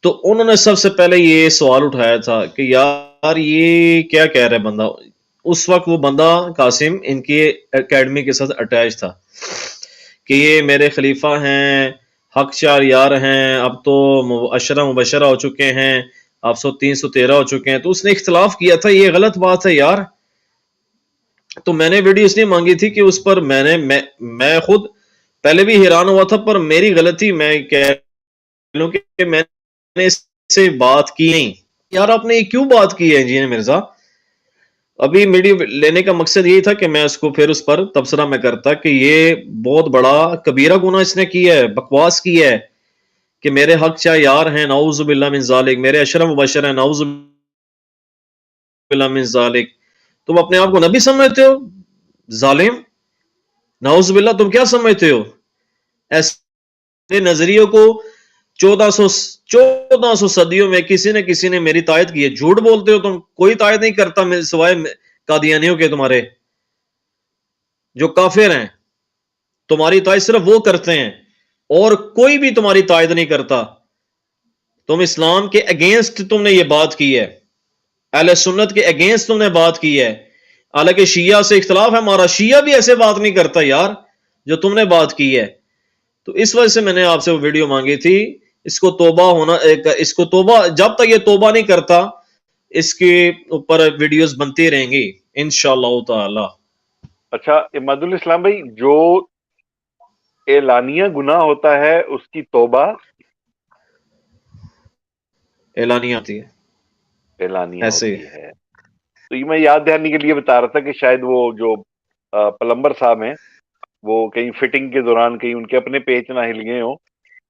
تو انہوں نے سب سے پہلے یہ سوال اٹھایا تھا کہ یار یہ کیا کہہ رہے بندہ. اس وقت وہ بندہ قاسم ان کی اکیڈمی کے ساتھ اٹیچ تھا کہ یہ میرے خلیفہ ہیں, حق چار یار ہیں, اب تو عشرہ مبشرہ ہو چکے ہیں, اب 313 ہو چکے ہیں. تو اس نے اختلاف کیا تھا, یہ غلط بات ہے یار. تو میں نے ویڈیو اس لیے مانگی تھی کہ اس پر میں خود پہلے بھی حیران ہوا تھا, پر میری غلطی میں کہہ لوں کہ میں نے اس سے بات کی نہیں. یار آپ نے یہ کیوں بات کی ہے انجینئر مرزا؟ ابھی ویڈیو لینے کا مقصد یہی تھا کہ میں اس کو پھر اس پر تبصرہ میں کرتا کہ یہ بہت بڑا کبیرہ گناہ اس نے کیا ہے, بکواس کی ہے کہ میرے حق چاہ یار ہیں, نعوذ باللہ من ذالک, میرے عشرہ مبشر ہیں, نعوذ باللہ من ذالک. تم اپنے آپ کو نبی سمجھتے ہو ظالم, نعوذ باللہ. تم کیا سمجھتے ہو؟ ایسے نظریوں کو 1400 صدیوں میں کسی نے میری تائید کی ہے. جھوٹ بولتے ہو تم, کوئی تائید نہیں کرتا سوائے قادیانیوں کے تمہارے جو کافر ہیں. تمہاری تائید صرف وہ کرتے ہیں اور کوئی بھی تمہاری تائید نہیں کرتا. تم اسلام کے اگینسٹ تم نے یہ بات کی ہے, اہل سنت کے اگینسٹ تم نے بات کی ہے. حالانکہ شیعہ سے اختلاف ہے ہمارا, شیعہ بھی ایسے بات نہیں کرتا یار جو تم نے بات کی ہے. تو اس وجہ سے میں نے آپ سے وہ ویڈیو مانگی تھی. اس کو توبہ جب تک یہ توبہ نہیں کرتا اس کے اوپر ویڈیوز بنتی رہیں گی انشاءاللہ تعالی. اچھا عماد الاسلام بھائی, جو اعلانیہ گناہ ہوتا ہے اس کی توبہ اعلانیہ آتی ہے, اعلانیہ ایسے ہوتی ہے. تو یہ میں یاد دہانی کے لیے بتا رہا تھا کہ شاید وہ جو پلمبر صاحب ہیں وہ کہیں فٹنگ کے دوران کہیں ان کے اپنے پیچ نہ ہل گئے ہوں,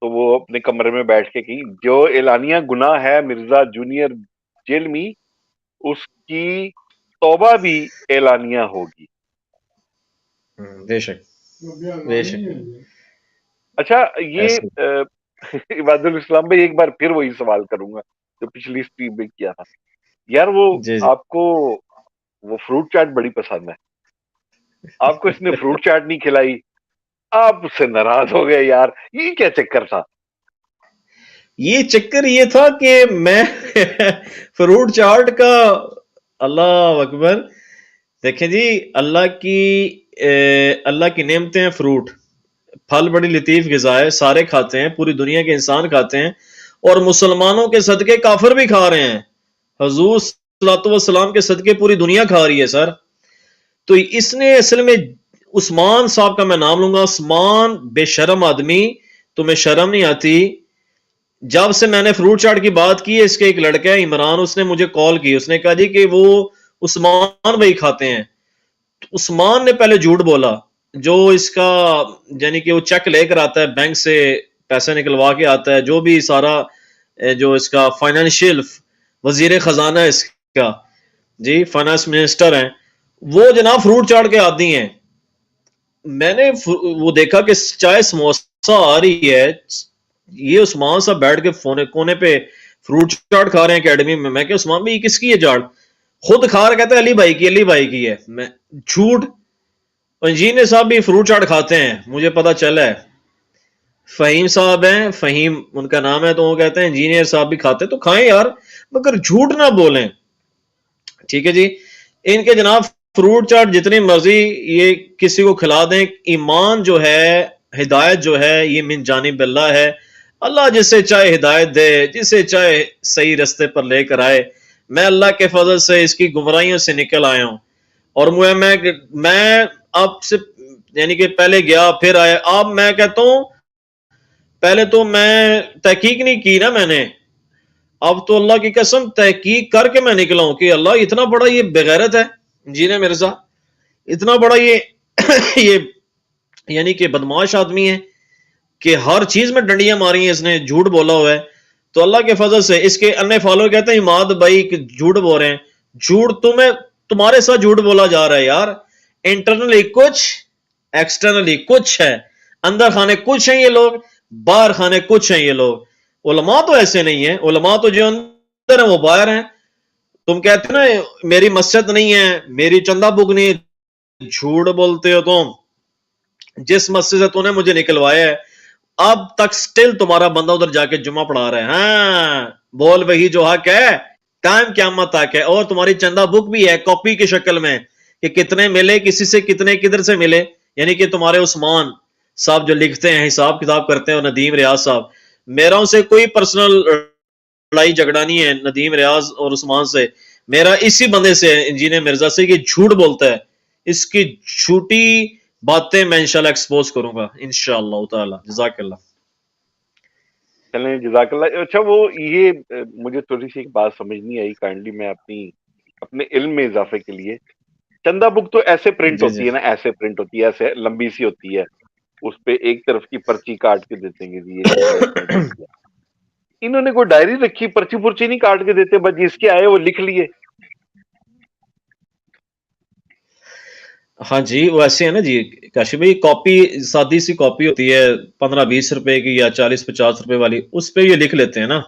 تو وہ اپنے کمرے میں بیٹھ کے کہیں جو اعلانیہ گناہ ہے مرزا جونیئر جیلمی اس کی توبہ بھی اعلانیہ ہوگی. بے شک بے شک. اچھا یہ عباد الاسلام بھائی ایک بار پھر وہی سوال کروں گا جو پچھلی اسٹریم میں کیا تھا. یار وہ آپ کو وہ فروٹ چاٹ بڑی پسند ہے, آپ کو اس نے فروٹ چاٹ نہیں کھلائی, آپ اس سے ناراض ہو گئے. یار یہ کیا چکر تھا؟ یہ چکر یہ تھا کہ میں فروٹ چاٹ کا, اللہ اکبر, دیکھیں جی اللہ کی نعمتیں ہیں. فروٹ پھل بڑی لطیف غذا ہے, سارے کھاتے ہیں, پوری دنیا کے انسان کھاتے ہیں, اور مسلمانوں کے صدقے کافر بھی کھا رہے ہیں. حضور صلی اللہ علیہ وسلم کے صدقے پوری دنیا کھا رہی ہے سر. تو اس نے اصل میں عثمان صاحب کا میں نام لوں گا, عثمان بے شرم آدمی, تمہیں شرم نہیں آتی جب سے میں نے فروٹ چاٹ کی بات کی ہے، اس کے ایک لڑکا ہے عمران، اس نے مجھے کال کی، اس نے کہا جی کہ وہ عثمان بھائی کھاتے ہیں. عثمان نے پہلے جھوٹ بولا. جو اس کا یعنی کہ وہ چیک لے کر آتا ہے بینک سے، پیسے نکلوا کے آتا ہے، جو بھی سارا جو اس کا فائنینشیل وزیر خزانہ ہے اس کا، جی فائنانس منسٹر ہیں وہ، جناب فروٹ چاٹ کے عادی ہیں. میں نے وہ دیکھا کہ چائے سموسا آ رہی ہے، یہ عثمان صاحب بیٹھ کے کونے پہ فروٹ چاٹ کھا رہے ہیں اکیڈمی میں. میں کہ عثمان بھائی کس کی ہے چاٹ؟ خود کھا رہا کہتا ہے علی بھائی کی، علی بھائی کی ہے. میں جھوٹ. انجینئر صاحب بھی فروٹ چاٹ کھاتے ہیں، مجھے پتا چلا ہے. فہیم صاحب ہیں، فہیم ان کا نام ہے، تو وہ کہتے ہیں انجینئر صاحب بھی کھاتے ہیں، تو کھائیں یار مگر جھوٹ نہ بولیں. ٹھیک ہے جی. ان کے جناب فروٹ چاٹ جتنی مرضی یہ کسی کو کھلا دیں، ایمان جو ہے، ہدایت جو ہے، یہ من جانب اللہ ہے. اللہ جسے چاہے ہدایت دے، جسے چاہے صحیح رستے پر لے کر آئے. میں اللہ کے فضل سے اس کی گمراہیوں سے نکل آیا ہوں، اور میں آپ سے یعنی کہ پہلے گیا پھر آیا. اب میں کہتا ہوں پہلے تو میں تحقیق نہیں کی نا میں نے، اب تو اللہ کی قسم تحقیق کر کے میں نکلا ہوں کہ اللہ اتنا بڑا یہ بغیرت ہے انجینئر مرزا، اتنا بڑا یہ یعنی کہ بدماش آدمی ہے کہ ہر چیز میں ڈنڈیاں ماری ہیں اس نے، جھوٹ بولا ہوا ہے. تو اللہ کے فضل سے اس کے انے فالو کہتے ہیں عماد بھائی جھوٹ بول رہے ہیں. جھوٹ تمہارے ساتھ جھوٹ بولا جا رہا ہے یار. انٹرنلی کچھ، ایکسٹرنلی کچھ ہے. اندر خانے کچھ ہیں یہ لوگ، باہر خانے کچھ ہیں یہ لوگ. علماء تو ایسے نہیں ہیں، علماء تو جو اندر ہیں وہ باہر ہیں. تم کہتے نا میری مسجد نہیں ہے، میری چندہ بک نہیں، جھوٹ بولتے ہو تم. جس مسجد سے تو نے مجھے نکلوایا ہے اب تک سٹل تمہارا بندہ ادھر جا کے جمعہ پڑھا رہا ہے. ہاں بول وہی جو حق ہے، ٹائم قیامت تک ہے. اور تمہاری چندہ بک بھی ہے کاپی کی شکل میں کہ کتنے ملے، کسی سے کتنے کدھر سے ملے. یعنی کہ تمہارے عثمان صاحب جو لکھتے ہیں، حساب کتاب کرتے ہیں، اور ندیم ریاض صاحب، میرا ان سے کوئی پرسنل لڑائی جھگڑا نہیں ہے ندیم ریاض اور عثمان سے. میرا اسی بندے سے انجینئر مرزا سے، کہ جھوٹ بولتا ہے. اس کی جھوٹی باتیں میں انشاءاللہ ایکسپوز کروں گا انشاءاللہ تعالی. جزاک اللہ. چلیں جزاک اللہ. اچھا وہ یہ مجھے تھوڑی سی ایک بات سمجھ نہیں آئی، کائنڈلی میں اپنے علم میں اضافے کے لیے، چندہ بک تو ایسے پرنٹ ہوتی ہے نا، ایسے پرنٹ ہوتی ہے، ایسے لمبی سی ہوتی ہے، اس پہ ایک طرف کی پرچی کاٹ کے دیتے ہیں کہ یہ چیز اس میں ڈلی ہے. انہوں نے کوئی ڈائری رکھی، پرچی پرچی نہیں کاٹ کے دیتے، بس جس کے آئے وہ لکھ لیے. ہاں جی وہ ایسے ہے نا جی کاشف بھائی. کاپی سادی سی کاپی ہوتی ہے 15-20 روپے کی یا 40-50 روپے والی، اس پہ یہ لکھ لیتے ہیں نا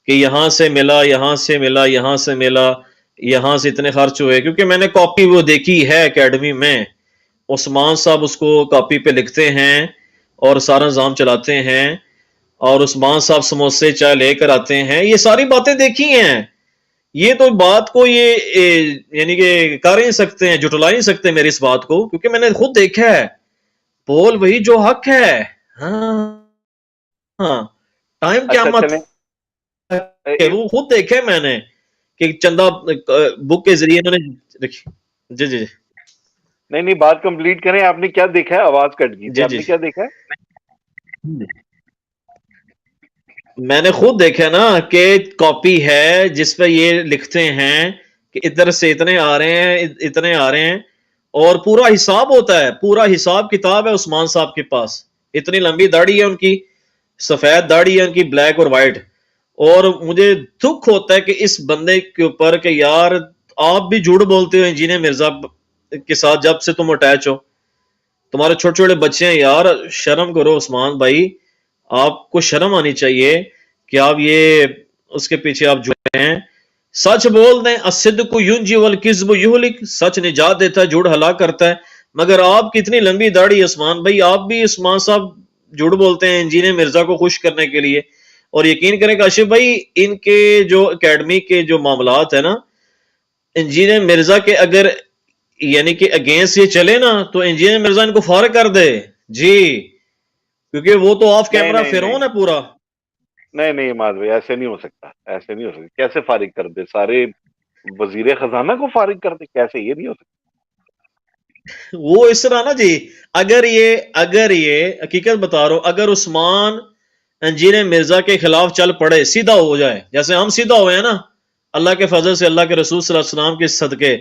کہ یہاں سے ملا، یہاں سے ملا، یہاں سے ملا، یہاں سے اتنے خرچ ہوئے. کیونکہ میں نے کاپی وہ دیکھی ہے اکیڈمی میں، عثمان صاحب اس کو کاپی پہ لکھتے ہیں اور سارا نظام چلاتے ہیں، اور عثمان صاحب سموسے چائے لے کر آتے ہیں. یہ ساری باتیں دیکھی ہیں. یہ تو بات کو یہ یعنی کہ کر نہیں سکتے ہیں، جٹلا نہیں سکتے میری اس بات کو، کیونکہ میں نے خود دیکھا ہے. بول وہی جو حق ہے. ہاں ہاں ٹائم قیامت وہ خود دیکھے میں نے کہ چندہ بک کے ذریعے انہوں نے رکھی. جی جی نہیں بات کمپلیٹ کریں. آپ نے کیا دیکھا ہے؟ آواز کٹ گئی تھی. آپ نے کیا دیکھا ہے؟ میں نے خود دیکھا نا کہ کاپی ہے جس پہ یہ لکھتے ہیں کہ ادھر سے اتنے آ رہے ہیں، اتنے آ رہے ہیں، اور پورا حساب ہوتا ہے، پورا حساب کتاب ہے عثمان صاحب کے پاس. اتنی لمبی داڑھی ہے ان کی، سفید داڑھی ہے ان کی، بلیک اور وائٹ. اور مجھے دکھ ہوتا ہے کہ اس بندے کے اوپر کہ یار آپ بھی جھوٹ بولتے ہو انجینئر مرزا کے ساتھ جب سے تم اٹیچ ہو. تمہارے چھوٹے چھوٹے بچے ہیں یار، شرم کرو عثمان بھائی. آپ کو شرم آنی چاہیے کہ آپ یہ اس کے پیچھے آپ جڑے ہیں. سچ بول دیں، الصدق ینجی والکذب یہلک، سچ نجات دیتا ہے، جھوٹ ہلاک کرتا ہے. مگر آپ کی اتنی لمبی داڑھی عثمان بھائی، آپ بھی عثمان صاحب جھوٹ بولتے ہیں انجینئر مرزا کو خوش کرنے کے لیے. اور یقین کریں کاشف بھائی، ان کے جو اکیڈمی کے جو معاملات ہیں نا، انجینئر مرزا کے اگر یعنی کہ اگینسٹ یہ چلے نا تو انجینئر مرزا ان کو فارغ کر دے جی، کیونکہ وہ تو آف کیمرہ فرعون ہے پورا. نہیں عماد بھائی ایسے نہیں ہو سکتا، ایسے نہیں ہو سکتا. کیسے فارغ کر دے؟ سارے وزیر خزانہ کو فارغ کر دے؟ کیسے؟ یہ نہیں ہو سکتا. وہ اس طرح نا جی، اگر یہ حقیقت بتا رہا ہوں، اگر عثمان انجیر مرزا کے خلاف چل پڑے، سیدھا ہو جائے، جیسے ہم سیدھا ہوئے ہیں نا اللہ کے فضل سے، اللہ کے رسول صلی اللہ علیہ وسلم کے صدقے،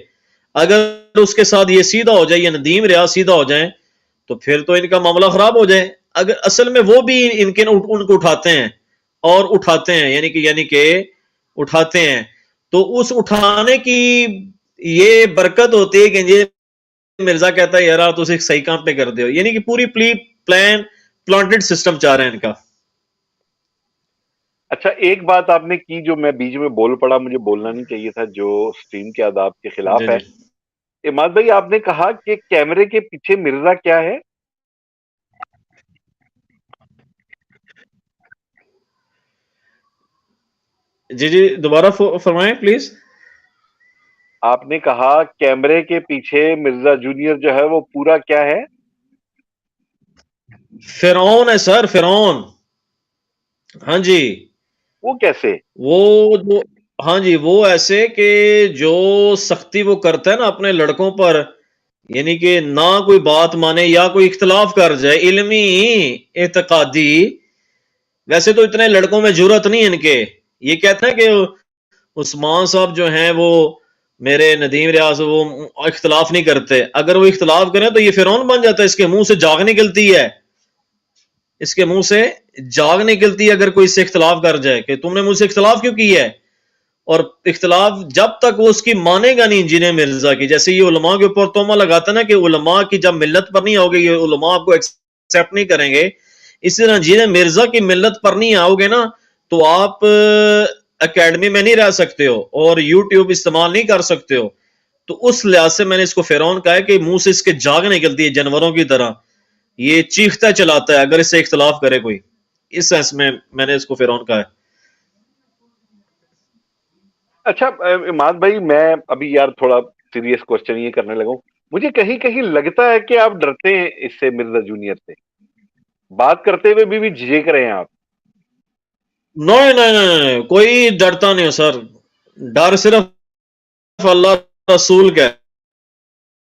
اگر اس کے ساتھ یہ سیدھا ہو جائے، یہ ندیم ریاض سیدھا ہو جائیں تو پھر تو ان کا معاملہ خراب ہو جائے۔ اگر اصل میں وہ بھی ان کو اٹھاتے ہیں اور اٹھاتے ہیں، یعنی کہ اٹھاتے ہیں، تو اس اٹھانے کی یہ برکت ہوتی ہے کہ انجیر مرزا کہتا ہے یار تو اسے صحیح کام پہ کر دے، یعنی کہ پوری پلانٹڈ سسٹم چاہ رہے ہیں ان کا۔ اچھا ایک بات آپ نے کی جو میں بیچ میں بول پڑا، مجھے بولنا نہیں چاہیے تھا، جو سٹریم کے آداب کے خلاف جی ہے۔ جی اماد بھائی آپ نے کہا کہ کیمرے کے پیچھے مرزا کیا ہے؟ جی جی دوبارہ فرمائیں پلیز۔ آپ نے کہا کیمرے کے پیچھے مرزا جونیئر جو ہے وہ پورا کیا ہے؟ فرعون ہے سر، فرعون۔ ہاں جی وہ کیسے؟ وہ جو ہاں جی وہ ایسے کہ جو سختی وہ کرتا ہے نا اپنے لڑکوں پر، یعنی کہ نہ کوئی بات مانے یا کوئی اختلاف کر جائے علمی اعتقادی، ویسے تو اتنے لڑکوں میں جرت نہیں ان کے، یہ کہتے ہیں کہ عثمان صاحب جو ہیں وہ میرے ندیم ریاض وہ اختلاف نہیں کرتے، اگر وہ اختلاف کریں تو یہ فرعون بن جاتا ہے، اس کے منہ سے جاگ نکلتی ہے، اس کے منہ سے جاگ نکلتی ہے اگر کوئی سے اختلاف کر جائے کہ تم نے مجھ سے اختلاف کیوں کی ہے، اور اختلاف جب تک وہ اس کی مانے گا نہیں انجینئر مرزا کی، جیسے یہ علماء کے اوپر تومہ لگاتا ہے نا کہ علماء کی جب ملت پر نہیں ہوگے، یہ علماء آپ کو ایکسیپٹ نہیں کریں گے، اسی طرح انجینئر مرزا کی ملت پر نہیں آؤ گے نا تو آپ اکیڈمی میں نہیں رہ سکتے ہو اور یوٹیوب استعمال نہیں کر سکتے ہو، تو اس لحاظ سے میں نے اس کو فرعون کہا ہے کہ منہ سے اس کے جاگ نکلتی ہے جانوروں کی طرح، یہ چیختا چلاتا ہے اگر اس سے اختلاف کرے کوئی، اس سینس میں میں نے اس کو فرعون کہا ہے۔ اچھا اماد بھائی میں ابھی یار تھوڑا سیریس کوسچن یہ کرنے لگا ہوں، مجھے کہیں کہیں لگتا ہے کہ آپ ڈرتے ہیں اس سے، مرزا جونیئر سے بات کرتے ہوئے بھی جھجک رہے ہیں آپ۔ نہیں نہیں نہیں کوئی ڈرتا نہیں سر، ڈر صرف اللہ رسول کا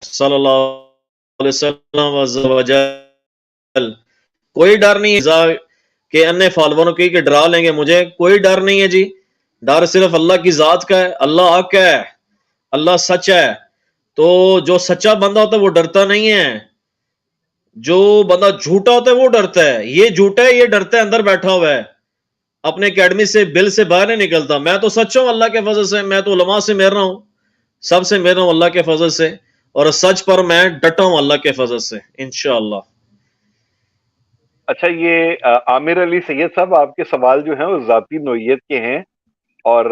صلی اللہ علیہ وسلم عز و جل، کوئی ڈر نہیں ہے کہ انے فالوروں کی کہ ڈرا لیں گے مجھے، کوئی ڈر نہیں ہے جی، ڈر صرف اللہ کی ذات کا ہے، اللہ حق ہے، اللہ سچ ہے، تو جو سچا بندہ ہوتا ہے وہ ڈرتا نہیں ہے، جو بندہ جھوٹا ہوتا ہے وہ ڈرتا ہے، یہ جھوٹا ہے، یہ ڈرتا ہے، اندر بیٹھا ہوا ہے، اپنے اکیڈمی سے بل سے باہر نہیں نکلتا، میں تو سچا ہوں اللہ کے فضل سے، میں تو علماء سے مل رہا ہوں، سب سے مل رہا ہوں اللہ کے فضل سے، اور سچ پر میں ڈٹا ہوں اللہ کے فضل سے انشاءاللہ۔ اچھا یہ عامر علی سید صاحب آپ کے سوال جو ہیں وہ ذاتی نوعیت کے ہیں، اور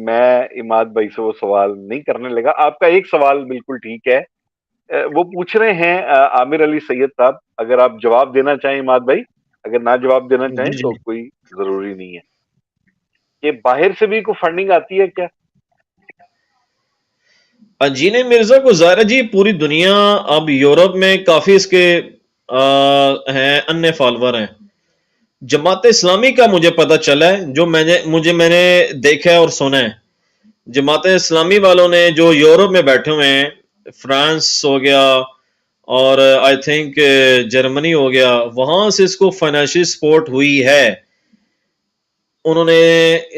میں اماد بھائی سے وہ سوال نہیں کرنے لگا۔ آپ کا ایک سوال بالکل ٹھیک ہے، وہ پوچھ رہے ہیں عامر علی سید صاحب، اگر آپ جواب دینا چاہیں اماد بھائی، اگر نہ جواب دینا چاہیں جی تو جی کوئی ضروری نہیں ہے، کہ باہر سے بھی کوئی فنڈنگ آتی ہے کیا؟ انجینئر مرزا کو ظاہر جی پوری دنیا اب یورپ میں کافی اس کے ہیں انے فالور ہیں، جماعت اسلامی کا مجھے پتہ چلا ہے، جو میں نے دیکھا ہے اور سنا ہے، جماعت اسلامی والوں نے جو یورپ میں بیٹھے ہوئے ہیں، فرانس ہو گیا اور آئی تھنک جرمنی ہو گیا، وہاں سے اس کو فائنینشیل سپورٹ ہوئی ہے، انہوں نے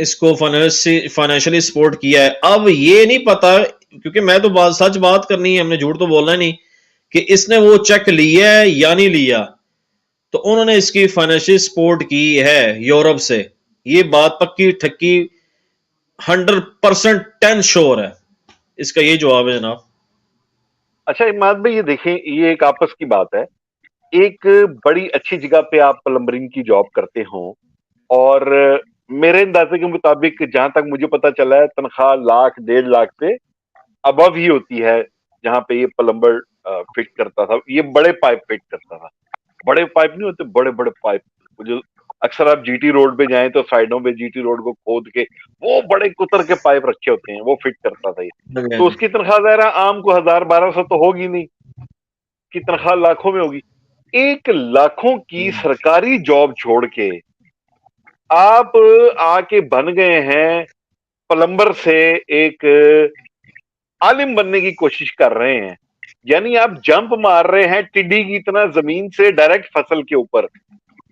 اس کو فائنینشلی سپورٹ کیا ہے۔ اب یہ نہیں پتا کیونکہ میں تو سچ بات کرنی ہے، ہم نے جھوٹ تو بولنا نہیں، کہ اس نے وہ چیک لیا ہے یا نہیں لیا، تو انہوں نے اس کی فائنینشیل سپورٹ کی ہے یورپ سے، یہ بات پکی ٹھکی 100% 10 شور ہے، اس کا یہ جواب ہے جناب۔ اچھا اماد بھائی یہ دیکھیں، یہ ایک آپس کی بات ہے، ایک بڑی اچھی جگہ پہ آپ پلمبرنگ کی جاب کرتے ہوں، اور میرے اندازے کے مطابق جہاں تک مجھے پتا چلا ہے تنخواہ 1,00,000 1,50,000 سے ابو ہی ہوتی ہے جہاں پہ یہ پلمبر فٹ کرتا تھا، یہ بڑے پائپ فٹ کرتا تھا، بڑے پائپ نہیں ہوتے، بڑے بڑے پائپ جو اکثر آپ جی ٹی روڈ پہ جائیں تو سائڈوں پہ جی ٹی روڈ کو کھود کے وہ بڑے کتر کے پائپ رکھے ہوتے ہیں، وہ فٹ کرتا تھا یہ، تو اس کی تنخواہ ظاہر عام کو 1,000-1,200 تو ہوگی نہیں، کی تنخواہ لاکھوں میں ہوگی۔ 1,00,000 کی سرکاری جاب چھوڑ کے آپ آ کے بن گئے ہیں پلمبر سے ایک عالم بننے کی کوشش کر رہے ہیں، یعنی آپ جمپ مار رہے ہیں ٹڈی کی طرح زمین سے ڈائریکٹ فصل کے اوپر،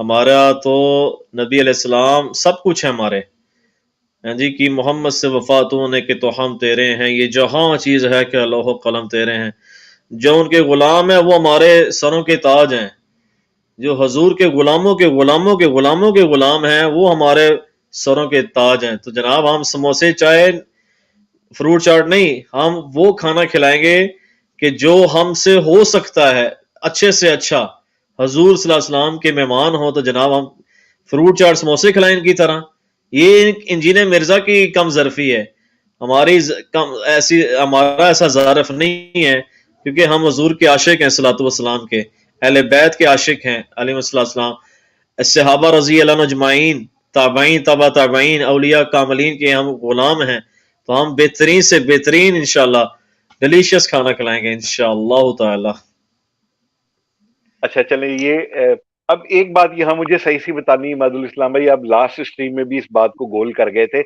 ہمارا تو نبی علیہ السلام سب کچھ ہے ہمارے، ہاں جی، کہ محمد سے وفات ہونے کے تو ہم تیرے ہیں، یہ جہاں چیز ہے کہ لوح و قلم تیرے ہیں، جو ان کے غلام ہیں وہ ہمارے سروں کے تاج ہیں، جو حضور کے غلاموں کے غلاموں کے غلاموں کے غلام ہیں وہ ہمارے سروں کے تاج ہیں۔ تو جناب ہم سموسے چائے فروٹ چاٹ نہیں، ہم وہ کھانا کھلائیں گے کہ جو ہم سے ہو سکتا ہے اچھے سے اچھا، حضور صلی اللہ علیہ وسلم کے مہمان ہوں تو جناب ہم فروٹ چاٹ سموسے کھلائیں ان کی طرح۔ یہ انجینئر مرزا کی کم ظرفی ہے، ہماری ہمارا ایسا ظرف نہیں ہے، کیونکہ ہم حضور کے عاشق ہیں صلوات والسلام کے، اہل بیت کے عاشق ہیں علیہ السلام، صحابہ رضی اللہ عنہ اجمعین، تابعین تبع تابعین، اولیاء کاملین کے ہم غلام ہیں، تو ہم بہترین سے بہترین انشاءاللہ ڈیلیشیس کھانا کھلائیں گے انشاءاللہ تعالی۔ اچھا چلیں، یہ اب ایک بات یہاں مجھے صحیح سی بتانی ہے عماد الاسلام بھائی، آپ لاسٹ اسٹریم میں بھی اس بات کو گول کر گئے تھے،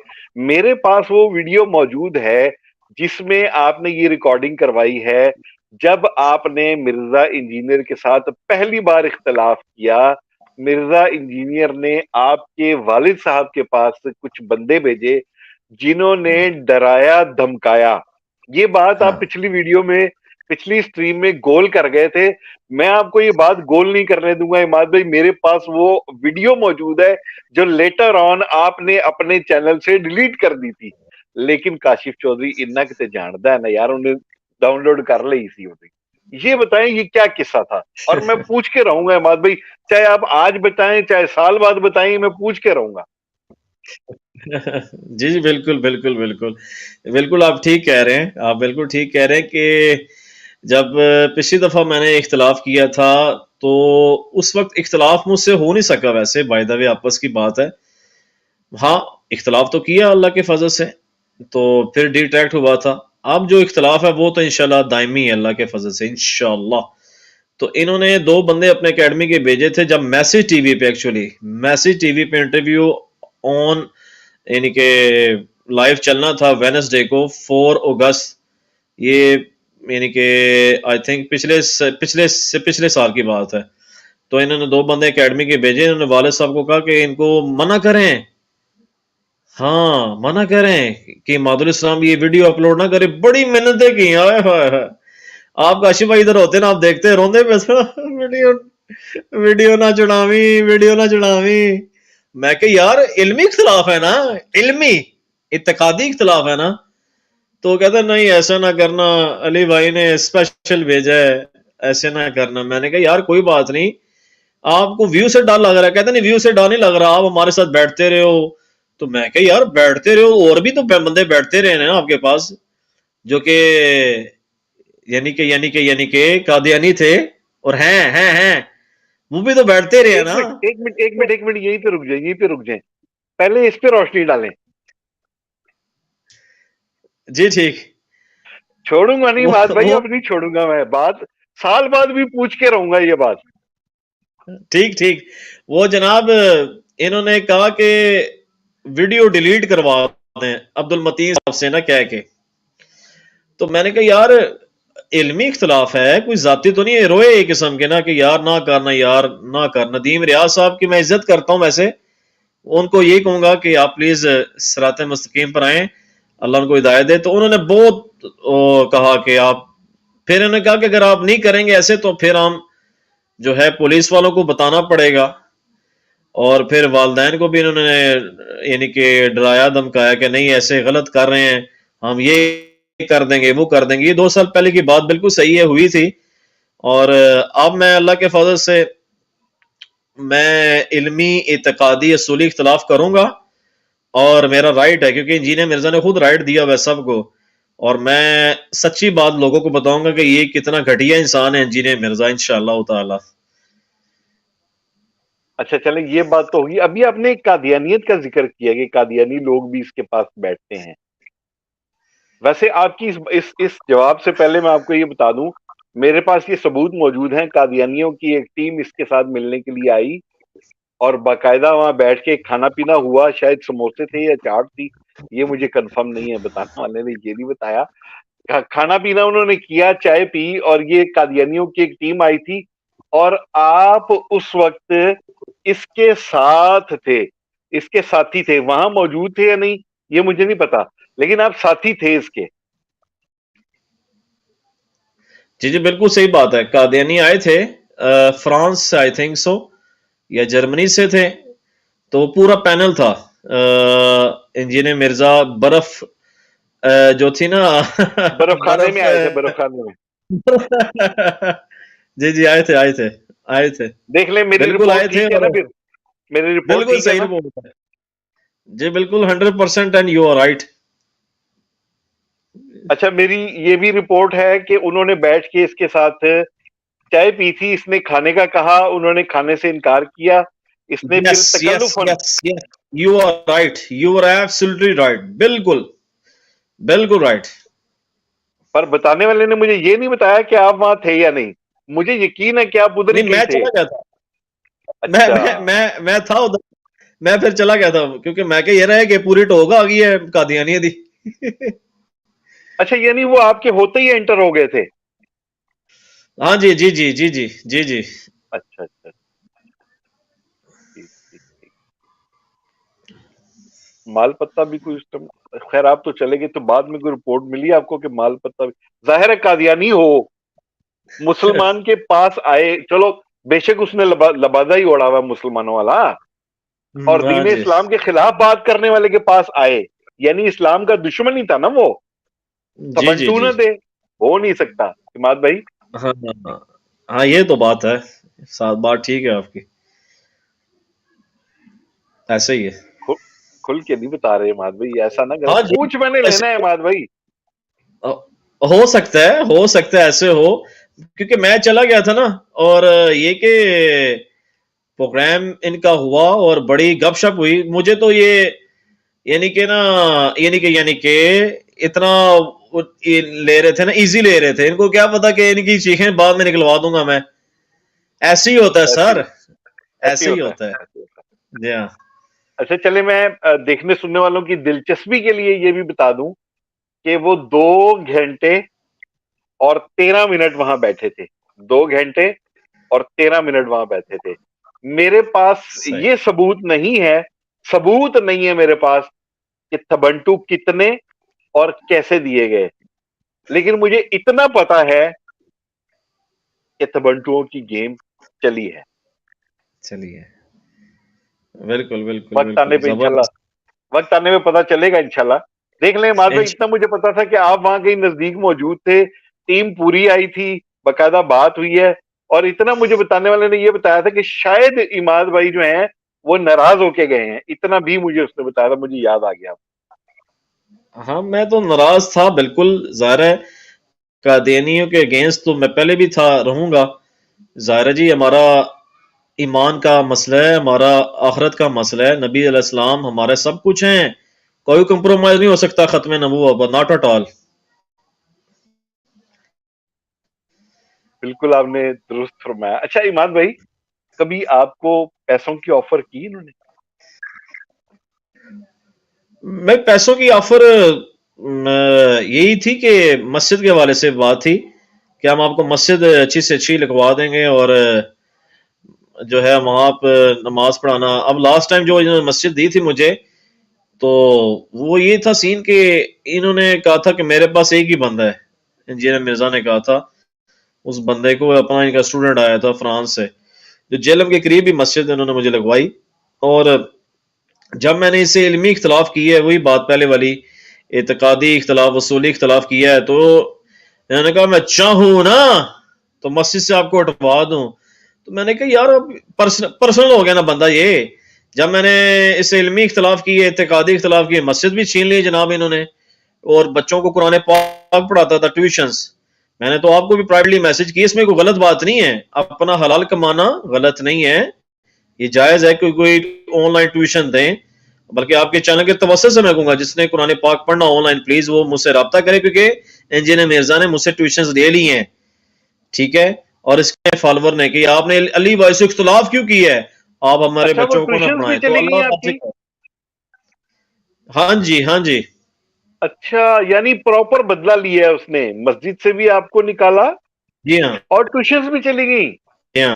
میرے پاس وہ ویڈیو موجود ہے جس میں آپ نے یہ ریکارڈنگ کروائی ہے جب آپ نے مرزا انجینئر کے ساتھ پہلی بار اختلاف کیا، مرزا انجینئر نے آپ کے والد صاحب کے پاس کچھ بندے بھیجے جنہوں نے ڈرایا دھمکایا، یہ بات آپ پچھلی ویڈیو میں پچھلی سٹریم میں گول کر گئے تھے، میں آپ کو یہ بات گول نہیں کرنے دوں گا عماد بھائی، میرے پاس وہ ویڈیو موجود ہے جو لیٹر آن آپ نے اپنے چینل سے ڈیلیٹ کر دی تھی، لیکن کاشف چودھری انہا کتے جاندا ہے نا یار، انہیں ڈاؤن لوڈ کر لی سی ہوتی۔ یہ بتائیں یہ کیا قصہ تھا، اور میں پوچھ کے رہوں گا عماد بھائی، چاہے آپ آج بتائیں چاہے سال بعد بتائیں، میں پوچھ کے رہوں گا۔ جی جی بالکل بالکل بالکل بالکل، آپ ٹھیک کہہ رہے ہیں، آپ بالکل ٹھیک کہہ رہے ہیں کہ جب پچھلی دفعہ میں نے اختلاف کیا تھا تو اس وقت اختلاف مجھ سے ہو نہیں سکا، ویسے بائی دا وے آپس کی بات ہے، ہاں اختلاف تو کیا اللہ کے فضل سے، تو پھر ڈیٹریکٹ ہوا تھا، اب جو اختلاف ہے وہ تو انشاءاللہ دائمی ہے اللہ کے فضل سے انشاءاللہ۔ تو انہوں نے 2 بندے اپنے اکیڈمی کے بھیجے تھے جب میسج ٹی وی پہ، ایکچولی میسج ٹی وی پہ انٹرویو آن یعنی کہ لائیو چلنا تھا وینسڈے کو 4 اگست، یہ یعنی کہ آئی تھنک پچھلے سال کی بات ہے، تو انہوں نے 2 بندے اکیڈمی کے بھیجے، انہوں نے والد صاحب کو کہا کہ ان کو منع کریں، ہاں منع کریں کہ عماد الاسلام یہ ویڈیو اپلوڈ نہ کرے، بڑی محنتیں کی، آئے ہائے، آپ کاشف بھائی ادھر ہوتے نا، آپ دیکھتے روندے پہ ویڈیو نہ چڑھاویں، میں کہ یار علمی اختلاف ہے نا، علمی اعتقادی اختلاف ہے نا، تو کہتا نہیں ایسا نہ کرنا، علی بھائی نے اسپیشل بھیجا ہے ایسے نہ کرنا، میں نے کہا یار کوئی بات نہیں، آپ کو ویو سے ڈر لگ رہا ہے، کہتا نہیں ویو سے ڈر نہیں لگ رہا، آپ ہمارے ساتھ بیٹھتے رہے ہو، تو میں کہ یار بیٹھتے رہے ہو، اور بھی تو بندے بیٹھتے رہے ہیں نا آپ کے پاس جو کہ یعنی کہ قادیانی تھے اور ہیں وہ بھی تو بیٹھتے رہے نا۔ ایک منٹ یہیں پہ رک جائیں، پہلے اس پہ روشنی ڈالیں۔ جی ٹھیک، چھوڑوں گا نہیں بات بھائی، اب نہیں چھوڑوں گا میں، بات سال بعد بھی پوچھ کے رہوں گا یہ بات۔ ٹھیک، وہ جناب انہوں نے کہا کہ ویڈیو ڈیلیٹ کروا دیں عبد المتین صاحب سے نا کہہ کے، تو میں نے کہا یار علمی اختلاف ہے، کوئی ذاتی تو نہیں ہے، روئے ایک قسم کے نا کہ یار نہ کرنا۔ ندیم ریاض صاحب کی میں عزت کرتا ہوں، ویسے ان کو یہی کہوں گا کہ آپ پلیز صراط مستقیم پر آئیں، اللہ ان کو ہدایت دے، تو انہوں نے بہت کہا کہ آپ، پھر انہوں نے کہا کہ اگر آپ نہیں کریں گے ایسے تو پھر ہم جو ہے پولیس والوں کو بتانا پڑے گا، اور پھر والدین کو بھی انہوں نے یعنی کہ ڈرایا دھمکایا کہ نہیں ایسے غلط کر رہے ہیں، ہم یہ کر دیں گے وہ کر دیں گے، یہ 2 سال پہلے کی بات بالکل صحیح ہے، ہوئی تھی، اور اب میں اللہ کے فضل سے میں علمی اعتقادی اصولی اختلاف کروں گا، اور میرا رائٹ ہے کیونکہ انجینئر مرزا نے خود رائٹ دیا ہوا سب کو، اور میں سچی بات لوگوں کو بتاؤں گا کہ یہ کتنا گھٹیا انسان ہے انجینئر مرزا انشاءاللہ تعالی۔ اچھا چلیں یہ بات تو ہوگی، ابھی آپ نے قادیانیت کا ذکر کیا کہ قادیانی لوگ بھی اس کے پاس بیٹھتے ہیں، ویسے آپ کی اس جواب سے پہلے میں آپ کو یہ بتا دوں، میرے پاس یہ ثبوت موجود ہیں، قادیانیوں کی ایک ٹیم اس کے ساتھ ملنے کے لیے آئی اور باقاعدہ وہاں بیٹھ کے کھانا پینا ہوا، شاید سموسے تھے یا چاٹ تھی، یہ مجھے کنفرم نہیں ہے، بتانے والے نے یہ نہیں بتایا، کھانا پینا انہوں نے کیا، چائے پی، اور یہ قادیانیوں کی ایک ٹیم آئی تھی، اور آپ اس وقت اس کے ساتھ تھے، اس کے ساتھی تھے، وہاں موجود تھے یا نہیں یہ مجھے نہیں پتا، لیکن آپ ساتھی تھے اس کے. جی جی بالکل صحیح بات ہے. قادیانی آئے تھے فرانس سے آئی تھنک سو یا جرمنی سے تھے، تو پورا پینل تھا. انجینئر مرزا برف جو تھی نا برف خانے برف میں آئے تھے، برف خانے میں. جی جی آئے تھے، آئے تھے، آئے تھے، دیکھ لیں میری بالکل آئے رپورٹ تھے. ٹھیک ہے اور نا، پھر میری رپورٹ بالکل ٹھیک ہے صحیح نا. رپورٹ ہے جی، بالکل 100% اینڈ یو آر رائٹ. اچھا میری یہ بھی رپورٹ ہے کہ انہوں نے بیٹھ کے اس کے ساتھ چائے پی تھی، اس نے کھانے کا کہا، انہوں نے کھانے سے انکار کیا، اس نے پھر یس یس تکلفاً. Yes yes you are right, you are absolutely right, بالکل بالکل رائٹ. پر بتانے والے نے مجھے یہ نہیں بتایا کہ آپ وہاں تھے یا نہیں. مجھے یقین ہے کہ آپ ادھر ہی نہیں کہیں میں تھے. چلا گیا تھا، اچھا میں تھا ادھر، میں پھر چلا گیا تھا کیونکہ میں کہ یہ رہے کہ پوری ٹوک آ گئی ہے قادیانی دی. اچھا، یعنی وہ آپ کے ہوتے ہی انٹر ہو گئے تھے. ہاں جی جی جی جی جی جی جی. اچھا اچھا ٹھیک ٹھیک ٹھیک. مال پتہ بھی کوئی اس ٹائم، خیر آپ تو چلے گئے تو بعد میں کوئی رپورٹ ملی آپ کو کہ مال پتہ بھی ظاہر ہے قادیانی ہو مسلمان کے پاس آئے. چلو بے شک اس نے لبادہ ہی اوڑا ہوا مسلمانوں والا، اور ہاں دین جی اسلام کے خلاف بات کرنے والے کے پاس آئے، یعنی اسلام کا دشمن ہی تھا نا وہ. جی جی تبنٹو جی. نہ دے، ہو نہیں سکتا. عماد بھائی ہاں ہاں ہاں یہ تو بات ہے، ساتھ بات ٹھیک ہے آپ کی، ایسے ہی ہے. کھل کے نہیں بتا رہے عماد بھائی، ایسا نہ کرو. ہاں جی پوچھ میں نے لینا ہے عماد بھائی. ہو سکتا ہے ایسے ہو، کیونکہ میں چلا گیا تھا نا، اور یہ کہ پروگرام ان کا ہوا اور بڑی گپ شپ ہوئی. مجھے تو یہ یعنی کہ اتنا لے رہے تھے نا، ایزی لے رہے تھے. ان کو کیا پتا کہ ان کی چیخیں بعد میں نکلوا دوں گا میں. ایسے ہی ہوتا ہے سر، ایسے ہی ہوتا ہے. جی ہاں. اچھا چلے میں دیکھنے سننے والوں کی دلچسپی کے لیے یہ بھی بتا دوں کہ وہ 2 گھنٹے اور 13 منٹ وہاں بیٹھے تھے. 2 گھنٹے اور 13 منٹ وہاں بیٹھے تھے. میرے پاس صحیح. یہ ثبوت نہیں ہے میرے پاس کہ تھبنٹو کتنے اور کیسے دیے گئے، لیکن مجھے اتنا پتا ہے کہ تھبنٹوؤں کی گیم چلی ہے. چلیے بالکل بالکل وقت آنے بالکل پہ انشاءاللہ، زبردست. وقت آنے میں پتا چلے گا انشاءاللہ. دیکھ لیں عماد بھائی، اتنا مجھے پتا تھا کہ آپ وہاں کہیں نزدیک موجود تھے، ٹیم پوری آئی تھی، باقاعدہ بات ہوئی ہے. اور اتنا مجھے بتانے والے نے یہ بتایا تھا کہ شاید عماد بھائی جو ہیں وہ ناراض ہو کے گئے ہیں. اتنا بھی مجھے اس نے بتایا تھا، مجھے یاد آ گیا. ہاں میں تو ناراض تھا بالکل، ظاہر ہے قادیانیوں کے اگینسٹ تو میں پہلے بھی تھا، رہوں گا. ظاہر ہے جی، ہمارا ایمان کا مسئلہ ہے، ہمارا آخرت کا مسئلہ ہے. نبی علیہ السلام ہمارے سب کچھ ہیں، کوئی کمپرومائز نہیں ہو سکتا ختم نبوت پر، ناٹ ایٹ آل. بالکل آپ نے درست فرمایا. اچھا عماد بھائی، کبھی آپ کو پیسوں کی آفر کی انہوں نے؟ میں پیسوں کی آفر یہی تھی کہ مسجد کے حوالے سے بات تھی کہ ہم آپ کو مسجد اچھی سے اچھی لکھوا دیں گے، اور جو ہے وہاں پہ نماز پڑھانا. اب لاسٹ ٹائم جو انہوں نے مسجد دی تھی مجھے، تو وہ یہ تھا سین کہ انہوں نے کہا تھا کہ میرے پاس ایک ہی بندہ ہے. انجینئر مرزا نے کہا تھا اس بندے کو، اپنا ان کا اسٹوڈنٹ آیا تھا فرانس سے، جو جیلم کے قریب ہی مسجد انہوں نے مجھے لگوائی. اور جب میں نے اس سے علمی اختلاف کی ہے، وہی بات پہلے والی، اعتقادی اختلاف، اصولی اختلاف کیا ہے، تو انہوں نے کہا میں چاہوں نا تو مسجد سے آپ کو ہٹوا دوں. تو میں نے کہا یار پرسنل ہو گیا نا بندہ یہ. جب میں نے اس سے علمی اختلاف کیے، اعتقادی اختلاف کیے، مسجد بھی چھین لی جناب انہوں نے. اور بچوں کو قرآن پاک پڑھاتا تھا ٹیوشنز. میں نے تو آپ کو بھی پرائیویٹلی میسج کی، اس میں کوئی غلط بات نہیں ہے، اپنا حلال کمانا غلط نہیں ہے، یہ جائز ہے کہ کوئی آن لائن ٹیوشن دیں. بلکہ آپ کے چینل کے توسط سے میں کہوں گا جس نے قرآن پاک پڑھنا آن لائن پلیز وہ مجھ سے رابطہ کرے، کیونکہ انجینئر مرزا نے مجھ سے ٹیوشنز لے لی ہیں، ٹھیک ہے. اور اس کے فالوور نے کہ آپ نے علی بھائی سے اختلاف کیوں کی ہے، آپ ہمارے اچھا وہ بچوں کو نہ ٹیوشنز بھی پڑھائیں. تو چلی گئی اللہ آپ آپ سے، کی؟ ہاں جی ہاں جی. اچھا یعنی پراپر بدلہ لیا ہے اس نے، مسجد سے بھی آپ کو نکالا جی ہاں اور ٹیوشنز بھی چلی گئی. جی ہاں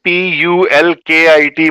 PULKIT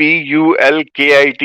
PULKIT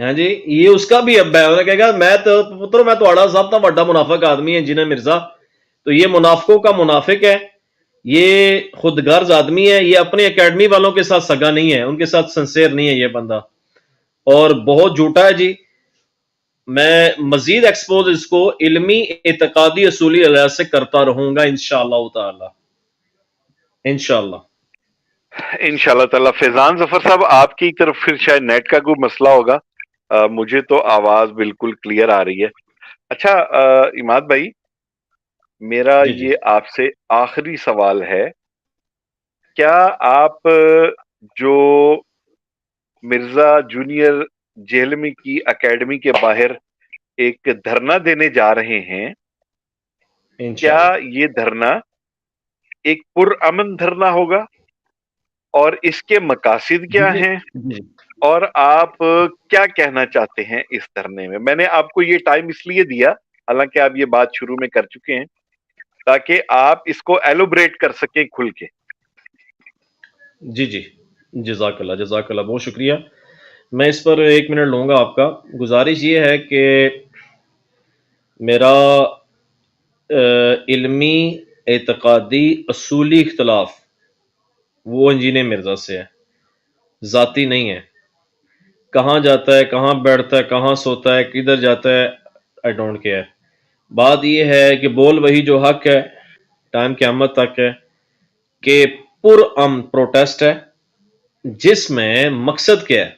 ہاں جی یہ اس کا بھی اب ہے انہیں کہے گا میں تو پتر میں تھوڑا سب تو بڑا منافق آدمی ہے جنہیں مرزا تو یہ منافقوں کا منافق ہے یہ خود غرض آدمی ہے یہ اپنے اکیڈمی والوں کے ساتھ سگا نہیں ہے ان کے ساتھ سنسیر نہیں ہے یہ بندہ اور بہت جھوٹا ہے جی میں مزید ایکسپوز اس کو علمی اعتقادی اصولی لحاظ سے کرتا رہوں گا انشاءاللہ تعالی انشاءاللہ انشاءاللہ تعالی فیضان ظفر صاحب آپ کی طرف پھر شاید نیٹ کا کوئی مسئلہ ہوگا مجھے تو آواز بالکل کلیئر آ رہی ہے اچھا عماد بھائی میرا جی جی یہ آپ سے آخری سوال ہے کیا آپ جو مرزا جونیئر جہلمی کی اکیڈمی کے باہر ایک دھرنا دینے جا رہے ہیں کیا انشاءاللہ یہ دھرنا ایک پرامن دھرنا ہوگا اور اس کے مقاصد کیا جی ہیں جی اور آپ کیا کہنا چاہتے ہیں اس دھرنے میں نے آپ کو یہ ٹائم اس لیے دیا حالانکہ آپ یہ بات شروع میں کر چکے ہیں تاکہ آپ اس کو ایلوبریٹ کر سکیں کھل کے جی جی جزاک اللہ بہت شکریہ میں اس پر 1 منٹ لوں گا آپ کا گزارش یہ ہے کہ میرا علمی اعتقادی اصولی اختلاف وہ انجینئر مرزا سے ہے ذاتی نہیں ہے کہاں جاتا ہے کہاں بیٹھتا ہے کہاں سوتا ہے کدھر جاتا ہے آئی ڈونٹ کیئر بات یہ ہے کہ بول وہی جو حق ہے ٹائم قیامت تک ہے کہ پرامن پروٹیسٹ ہے جس میں مقصد کیا ہے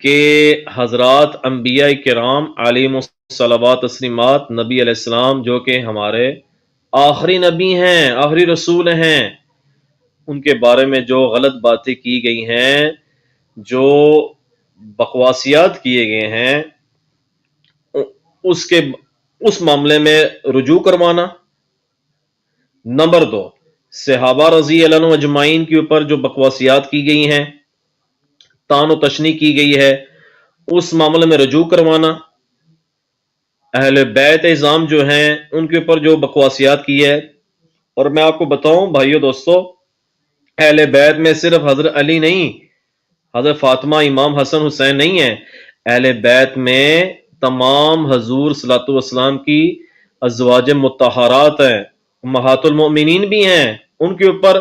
کہ حضرات انبیاء کرام علیہم الصلوات تسلیمات نبی علیہ السلام جو کہ ہمارے آخری نبی ہیں آخری رسول ہیں ان کے بارے میں جو غلط باتیں کی گئی ہیں جو بکواسیات کیے گئے ہیں اس معاملے میں رجوع کروانا نمبر 2 صحابہ رضی اللہ عنہ اجمعین کے اوپر جو بکواسیات کی گئی ہیں تان و تشنیع کی گئی ہے اس معاملے میں رجوع کروانا اہل بیت اعظام جو ہیں ان کے اوپر جو بکواسیات کی ہے اور میں آپ کو بتاؤں بھائیو دوستو اہل بیت میں صرف حضرت علی نہیں حضرت فاطمہ امام حسن حسین نہیں ہیں اہل بیت میں تمام حضور صلی اللہ علیہ وسلم کی ازواج مطہرات ہیں امہات المؤمنین بھی ہیں ان کے اوپر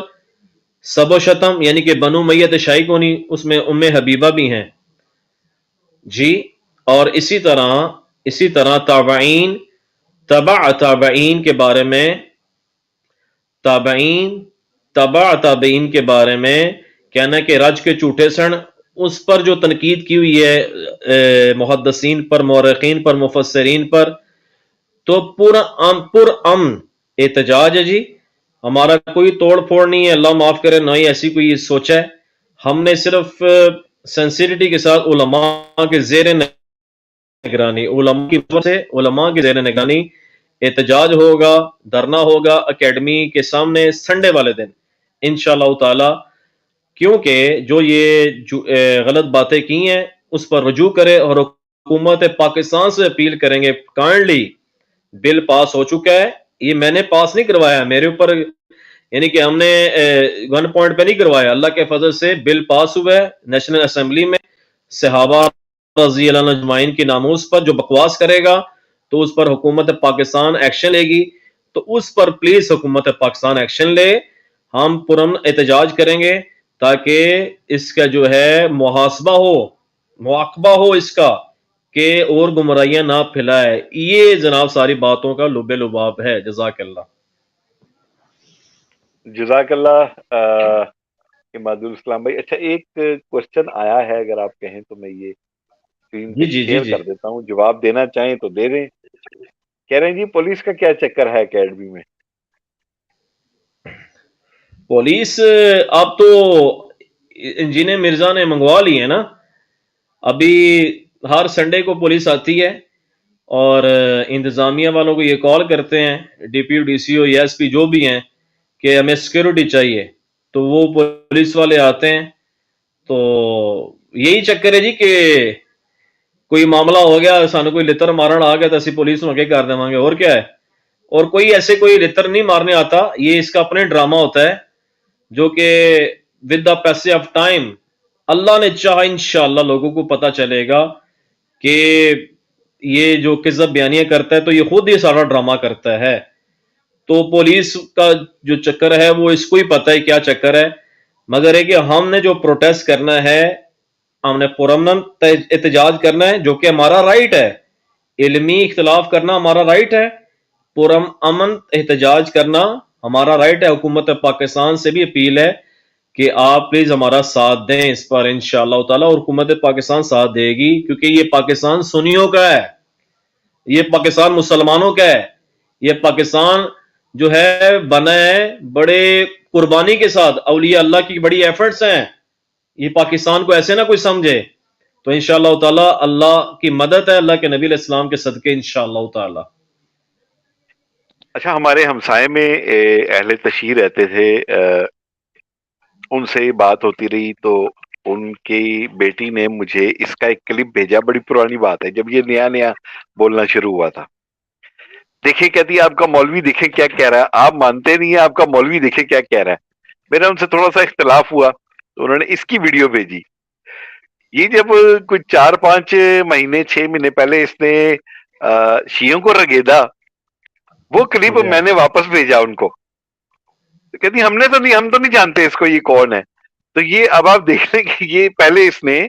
سب و شتم یعنی کہ بنو میت شائی کونی اس میں ام حبیبہ بھی ہیں جی اور اسی طرح تابعین تابعین کے بارے میں تابعین کے بارے میں کہنا کہ رج کے جھوٹے سن اس پر جو تنقید کی ہوئی ہے محدثین پر مورخین پر مفسرین پر تو پرامن احتجاج ہے جی ہمارا کوئی توڑ پھوڑ نہیں ہے اللہ معاف کرے نہ ہی ایسی کوئی سوچ ہے ہم نے صرف سینسیٹیوٹی کے ساتھ علماء کے زیر نگرانی علماء کے زیر نگرانی احتجاج ہوگا دھرنا ہوگا اکیڈمی کے سامنے سنڈے والے دن انشاءاللہ تعالی کیونکہ جو یہ غلط باتیں کی ہیں اس پر رجوع کرے اور حکومت پاکستان سے اپیل کریں گے کائنڈلی بل پاس ہو چکا ہے یہ میں نے پاس نہیں کروایا میرے اوپر یعنی کہ ہم نے 1 پوائنٹ پہ نہیں کروایا اللہ کے فضل سے بل پاس ہوا ہے نیشنل اسمبلی میں صحابہ رضی اللہ عنہ اجمعین کی ناموس پر جو بکواس کرے گا تو اس پر حکومت پاکستان ایکشن لے گی تو اس پر پلیز حکومت پاکستان ایکشن لے ہم پرامن احتجاج کریں گے تاکہ اس کا جو ہے محاسبہ ہو مواقبہ ہو اس کا کہ اور گمراہیاں نہ پھیلائے یہ جناب ساری باتوں کا لب لباب ہے جزاک اللہ عماد الاسلام بھائی اچھا ایک کوشچن آیا ہے اگر آپ کہیں تو میں یہ اسکرین پہ شیئر کر دیتا ہوں جواب دینا چاہیں تو دے دیں کہہ رہے ہیں جی پولیس کا کیا چکر ہے اکیڈمی میں پولیس آپ تو انجینئر مرزا نے منگوا لی ہے نا ابھی ہر سنڈے کو پولیس آتی ہے اور انتظامیہ والوں کو یہ کال کرتے ہیں D P D C O S P جو بھی ہیں کہ ہمیں سیکورٹی چاہیے تو وہ پولیس والے آتے ہیں تو یہی چکر ہے جی کہ کوئی معاملہ ہو گیا سانو کوئی لتر مارن آ گیا تو اسی پولیس نو کے کر دیں گے اور کیا ہے اور کوئی ایسے کوئی لتر نہیں مارنے آتا یہ اس کا اپنے ڈرامہ ہوتا ہے جو کہ with the piece of time اللہ نے چاہا انشاءاللہ لوگوں کو پتہ چلے گا کہ یہ جو کذب بیانیہ کرتا ہے تو یہ خود ہی سارا ڈرامہ کرتا ہے. تو پولیس کا جو چکر ہے وہ اس کو ہی پتہ ہے کیا چکر ہے، مگر ہے کہ ہم نے جو پروٹیسٹ کرنا ہے، ہم نے پرامن احتجاج کرنا ہے، جو کہ ہمارا رائٹ ہے. علمی اختلاف کرنا ہمارا رائٹ ہے، پرامن احتجاج کرنا ہمارا رائٹ ہے. حکومت پاکستان سے بھی اپیل ہے کہ آپ پلیز ہمارا ساتھ دیں اس پر انشاءاللہ تعالی، اور حکومت پاکستان ساتھ دے گی، کیونکہ یہ پاکستان سنیوں کا ہے، یہ پاکستان مسلمانوں کا ہے. یہ پاکستان جو ہے بنا ہے بڑے قربانی کے ساتھ، اولیاء اللہ کی بڑی ایفرٹس ہیں. یہ پاکستان کو ایسے نہ کوئی سمجھے. تو انشاءاللہ تعالی اللہ کی مدد ہے، اللہ کے نبی علیہ السلام کے صدقے انشاءاللہ تعالی. اچھا، ہمارے ہمسائے میں اہل تشیع رہتے تھے، ان سے بات ہوتی رہی تو ان کی بیٹی نے مجھے اس کا ایک کلپ بھیجا. بڑی پرانی بات ہے، جب یہ نیا نیا بولنا شروع ہوا تھا. دیکھیں کہتی ہے آپ کا مولوی دیکھیں کیا کہہ رہا ہے، آپ مانتے نہیں ہیں، آپ کا مولوی دیکھیں کیا کہہ رہا ہے. میرا ان سے تھوڑا سا اختلاف ہوا تو انہوں نے اس کی ویڈیو بھیجی. یہ جب کچھ 4-5 مہینے 6 مہینے پہلے اس نے شیعوں کو رگیدا، وہ کلپ میں نے واپس بھیجا ان کو. کہتی ہم تو نہیں جانتے اس کو، یہ کون ہے. تو یہ اب آپ دیکھ لیں کہ یہ پہلے اس نے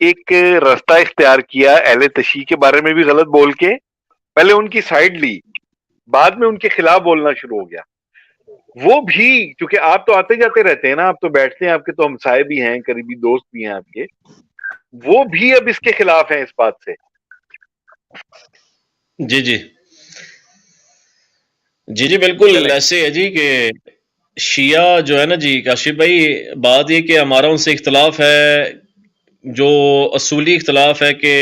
ایک راستہ اختیار کیا اہل تشیع کے بارے میں بھی غلط بول کے، پہلے ان کی سائیڈ لی، بعد میں ان کے خلاف بولنا شروع ہو گیا. وہ بھی کیونکہ آپ تو آتے جاتے رہتے ہیں نا، آپ تو بیٹھتے ہیں، آپ کے تو ہمسائے بھی ہیں، قریبی دوست بھی ہیں آپ کے، وہ بھی اب اس کے خلاف ہیں اس بات سے. جی جی جی جی بالکل ایسے ہے جی کہ شیعہ جو ہے نا جی کاشف بھائی، بات یہ کہ ہمارا ان سے اختلاف ہے، جو اصولی اختلاف ہے کہ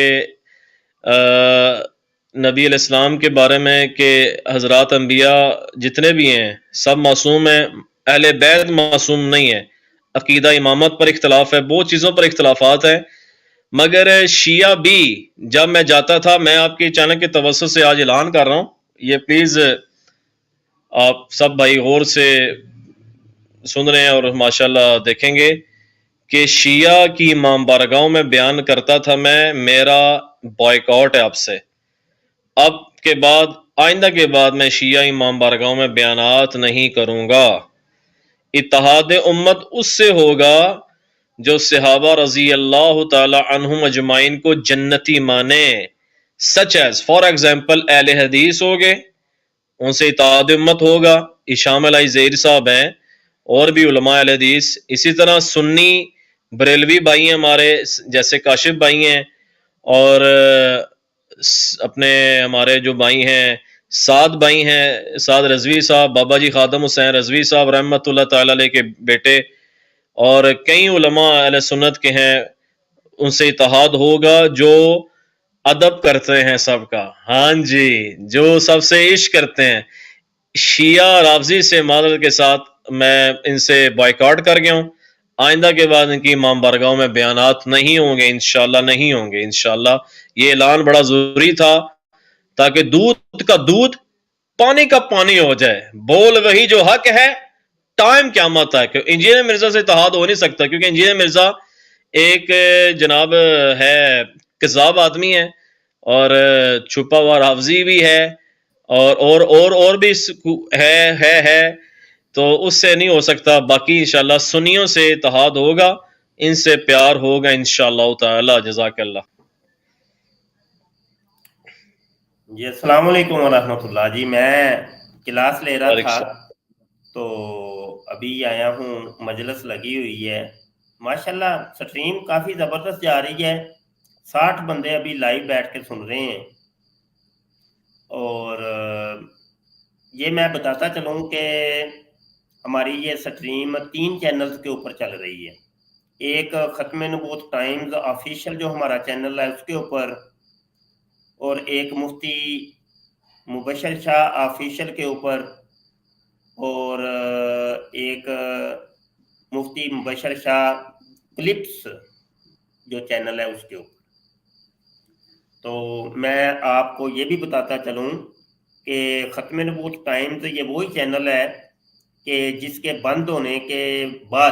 نبی علیہ السلام کے بارے میں کہ حضرات انبیاء جتنے بھی ہیں سب معصوم ہیں، اہل بیت معصوم نہیں ہے. عقیدہ امامت پر اختلاف ہے، بہت چیزوں پر اختلافات ہیں. مگر شیعہ بھی جب میں جاتا تھا، میں آپ کے چینل کے توسط سے آج اعلان کر رہا ہوں، یہ پلیز آپ سب بھائی غور سے سن رہے ہیں اور ماشاءاللہ دیکھیں گے کہ شیعہ کی امام بارگاہوں میں بیان کرتا تھا میں، میرا بائیکاٹ ہے آپ سے. اب کے بعد آئندہ کے بعد میں شیعہ امام بارگاہوں میں بیانات نہیں کروں گا. اتحاد امت اس سے ہوگا جو صحابہ رضی اللہ تعالی عنہم اجمعین کو جنتی مانے، سچ ایز فار ایگزامپل اہل حدیث ہو گئے، ان سے اتحاد امت ہوگا. ہشام علی زیر صاحب ہیں اور بھی علماء اہل حدیث، اسی طرح سنی بریلوی بھائی ہیں ہمارے جیسے کاشف بھائی ہیں، اور اپنے ہمارے جو بھائی ہیں سعد بھائی ہیں، سعد رضوی صاحب، بابا جی خادم حسین رضوی صاحب رحمۃ اللہ تعالی علیہ کے بیٹے، اور کئی علماء اہل سنت کے ہیں. ان سے اتحاد ہوگا جو ادب کرتے ہیں سب کا، ہاں جی، جو سب سے عشق کرتے ہیں. شیعہ رافضی سے معذرت کے ساتھ میں ان سے بائیکاٹ کر گیا ہوں. آئندہ کے بعد ان کی امام بارگاہوں میں بیانات نہیں ہوں گے، انشاءاللہ نہیں ہوں گے انشاءاللہ. یہ اعلان بڑا ضروری تھا تاکہ دودھ کا دودھ پانی کا پانی ہو جائے. بول وہی جو حق ہے، ٹائم قیامت ہے. کہ انجینئر مرزا سے اتحاد ہو نہیں سکتا، کیونکہ انجینئر مرزا ایک جناب ہے کذاب آدمی ہے، اور چھپا ہوا رافضی بھی ہے، اور بھی ہے، تو اس سے نہیں ہو سکتا. باقی انشاءاللہ سنیوں سے اتحاد ہوگا، ان سے پیار ہوگا انشاءاللہ تعالی. جزاک اللہ. جی السلام علیکم ورحمۃ اللہ. جی میں کلاس لے رہا تھا تو ابھی آیا ہوں، مجلس لگی ہوئی ہے ماشاءاللہ، سٹریم کافی زبردست جا رہی ہے. 60 بندے ابھی لائیو بیٹھ کے سن رہے ہیں. اور یہ میں بتاتا چلوں کہ ہماری یہ سٹریم 3 چینلز کے اوپر چل رہی ہے. ایک ختم نبوت ٹائمز آفیشیل جو ہمارا چینل ہے اس کے اوپر، اور ایک مفتی مبشر شاہ آفیشیل کے اوپر، اور ایک مفتی مبشر شاہ کلپس جو چینل ہے اس کے اوپر. تو میں آپ کو یہ بھی بتاتا چلوں کہ ختم نبوت ٹائمز یہ وہی چینل ہے کہ جس کے بند ہونے کے بعد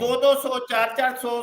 200 400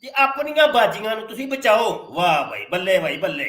ਕਿ ਆਪਣੀਆਂ ਬਾਜੀਆਂ ਨੂੰ ਤੁਸੀਂ ਬਚਾਓ। ਵਾਹ ਭਾਈ ਬੱਲੇ ਭਾਈ ਬੱਲੇ,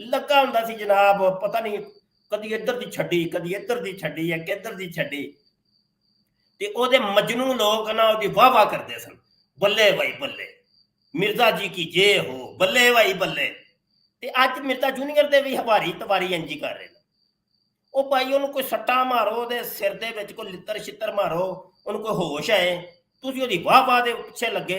ਲੱਗਾ ਹੁੰਦਾ ਸੀ ਜਨਾਬ, ਪਤਾ ਨਹੀਂ ਕਦੀ ਇੱਧਰ ਦੀ ਛੱਡੀ ਕਦੀ ਇੱਧਰ ਦੀ ਛੱਡੀ ਜਾਂ ਕਿੱਧਰ ਦੀ ਛੱਡੀ, ਤੇ ਉਹਦੇ ਮਜਨੂ ਲੋਕ ਨਾ ਉਹਦੀ ਵਾਹ ਵਾਹ ਕਰਦੇ ਸਨ, ਬੱਲੇ ਭਾਈ ਬੱਲੇ ਮਿਰਜ਼ਾ ਜੀ ਕੀ ਜੇ ਹੋ, ਬੱਲੇ ਭਾਈ ਬੱਲੇ। ਤੇ ਅੱਜ ਮਿਰਜ਼ਾ ਜੂਨੀਅਰ ਦੇ ਵੀ ਹਵਾਰੀ ਤਵਾਰੀ ਇੰਜੀ ਕਰ ਰਹੇ ਨੇ। ਉਹ ਭਾਈ ਉਹਨੂੰ ਕੋਈ ਸੱਟਾ ਮਾਰੋ, ਉਹਦੇ ਸਿਰ ਦੇ ਵਿੱਚ ਕੋਈ ਲਿੱਤਰ ਛਿੱਤਰ ਮਾਰੋ, ਉਹਨੂੰ ਕੋਈ ਹੋਸ਼ ਆਏ, ਤੁਸੀਂ ਉਹਦੀ ਵਾਹ ਵਾਹ ਦੇ ਪਿੱਛੇ ਲੱਗੇ,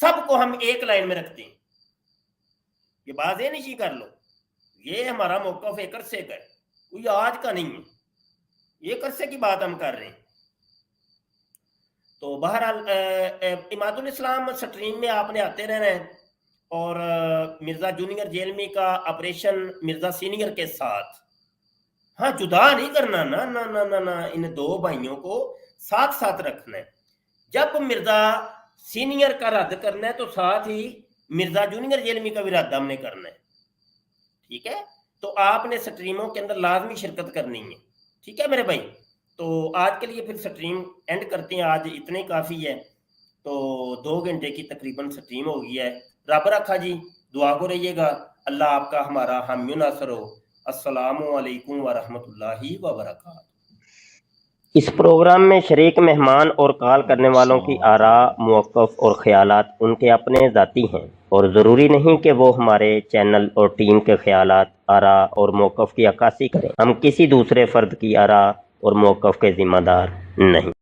سب کو ہم ایک لائن میں رکھتے ہیں. یہ بات یہ نہیں کر لو یہ ہمارا موقف ایک عرصے کا ہے, کوئی آج کا نہیں ہے, ایک عرصے کی بات ہم کر رہے ہیں. تو بہرحال عماد الاسلام سٹریم میں آپ نے آتے رہنا ہے, اور مرزا جونیئر جیلمی کا آپریشن مرزا سینئر کے ساتھ, ہاں جدا نہیں کرنا نا نا نا نا نا, ان دو بھائیوں کو ساتھ ساتھ رکھنا ہے. جب مرزا سینئر کا رد کرنا ہے تو ساتھ ہی مرزا جونیئر جیلمی کا بھی رد ہم نے کرنا ہے. ٹھیک ہے, تو آپ نے سٹریموں کے اندر لازمی شرکت کرنی ہے. ٹھیک ہے میرے بھائی, تو آج کے لیے پھر سٹریم اینڈ کرتے ہیں, آج اتنے کافی ہے. تو 2 گھنٹے کی تقریباً سٹریم ہو گیا ہے. رب رکھا جی, دعا کو رہیے گا, اللہ آپ کا ہمارا حامی و ناصر ہو. السلام علیکم ورحمۃ اللہ وبرکاتہ. اس پروگرام میں شریک مہمان اور کال کرنے والوں کی آراء، موقف اور خیالات ان کے اپنے ذاتی ہیں اور ضروری نہیں کہ وہ ہمارے چینل اور ٹیم کے خیالات، آراء اور موقف کی عکاسی کریں. ہم کسی دوسرے فرد کی آراء اور موقف کے ذمہ دار نہیں.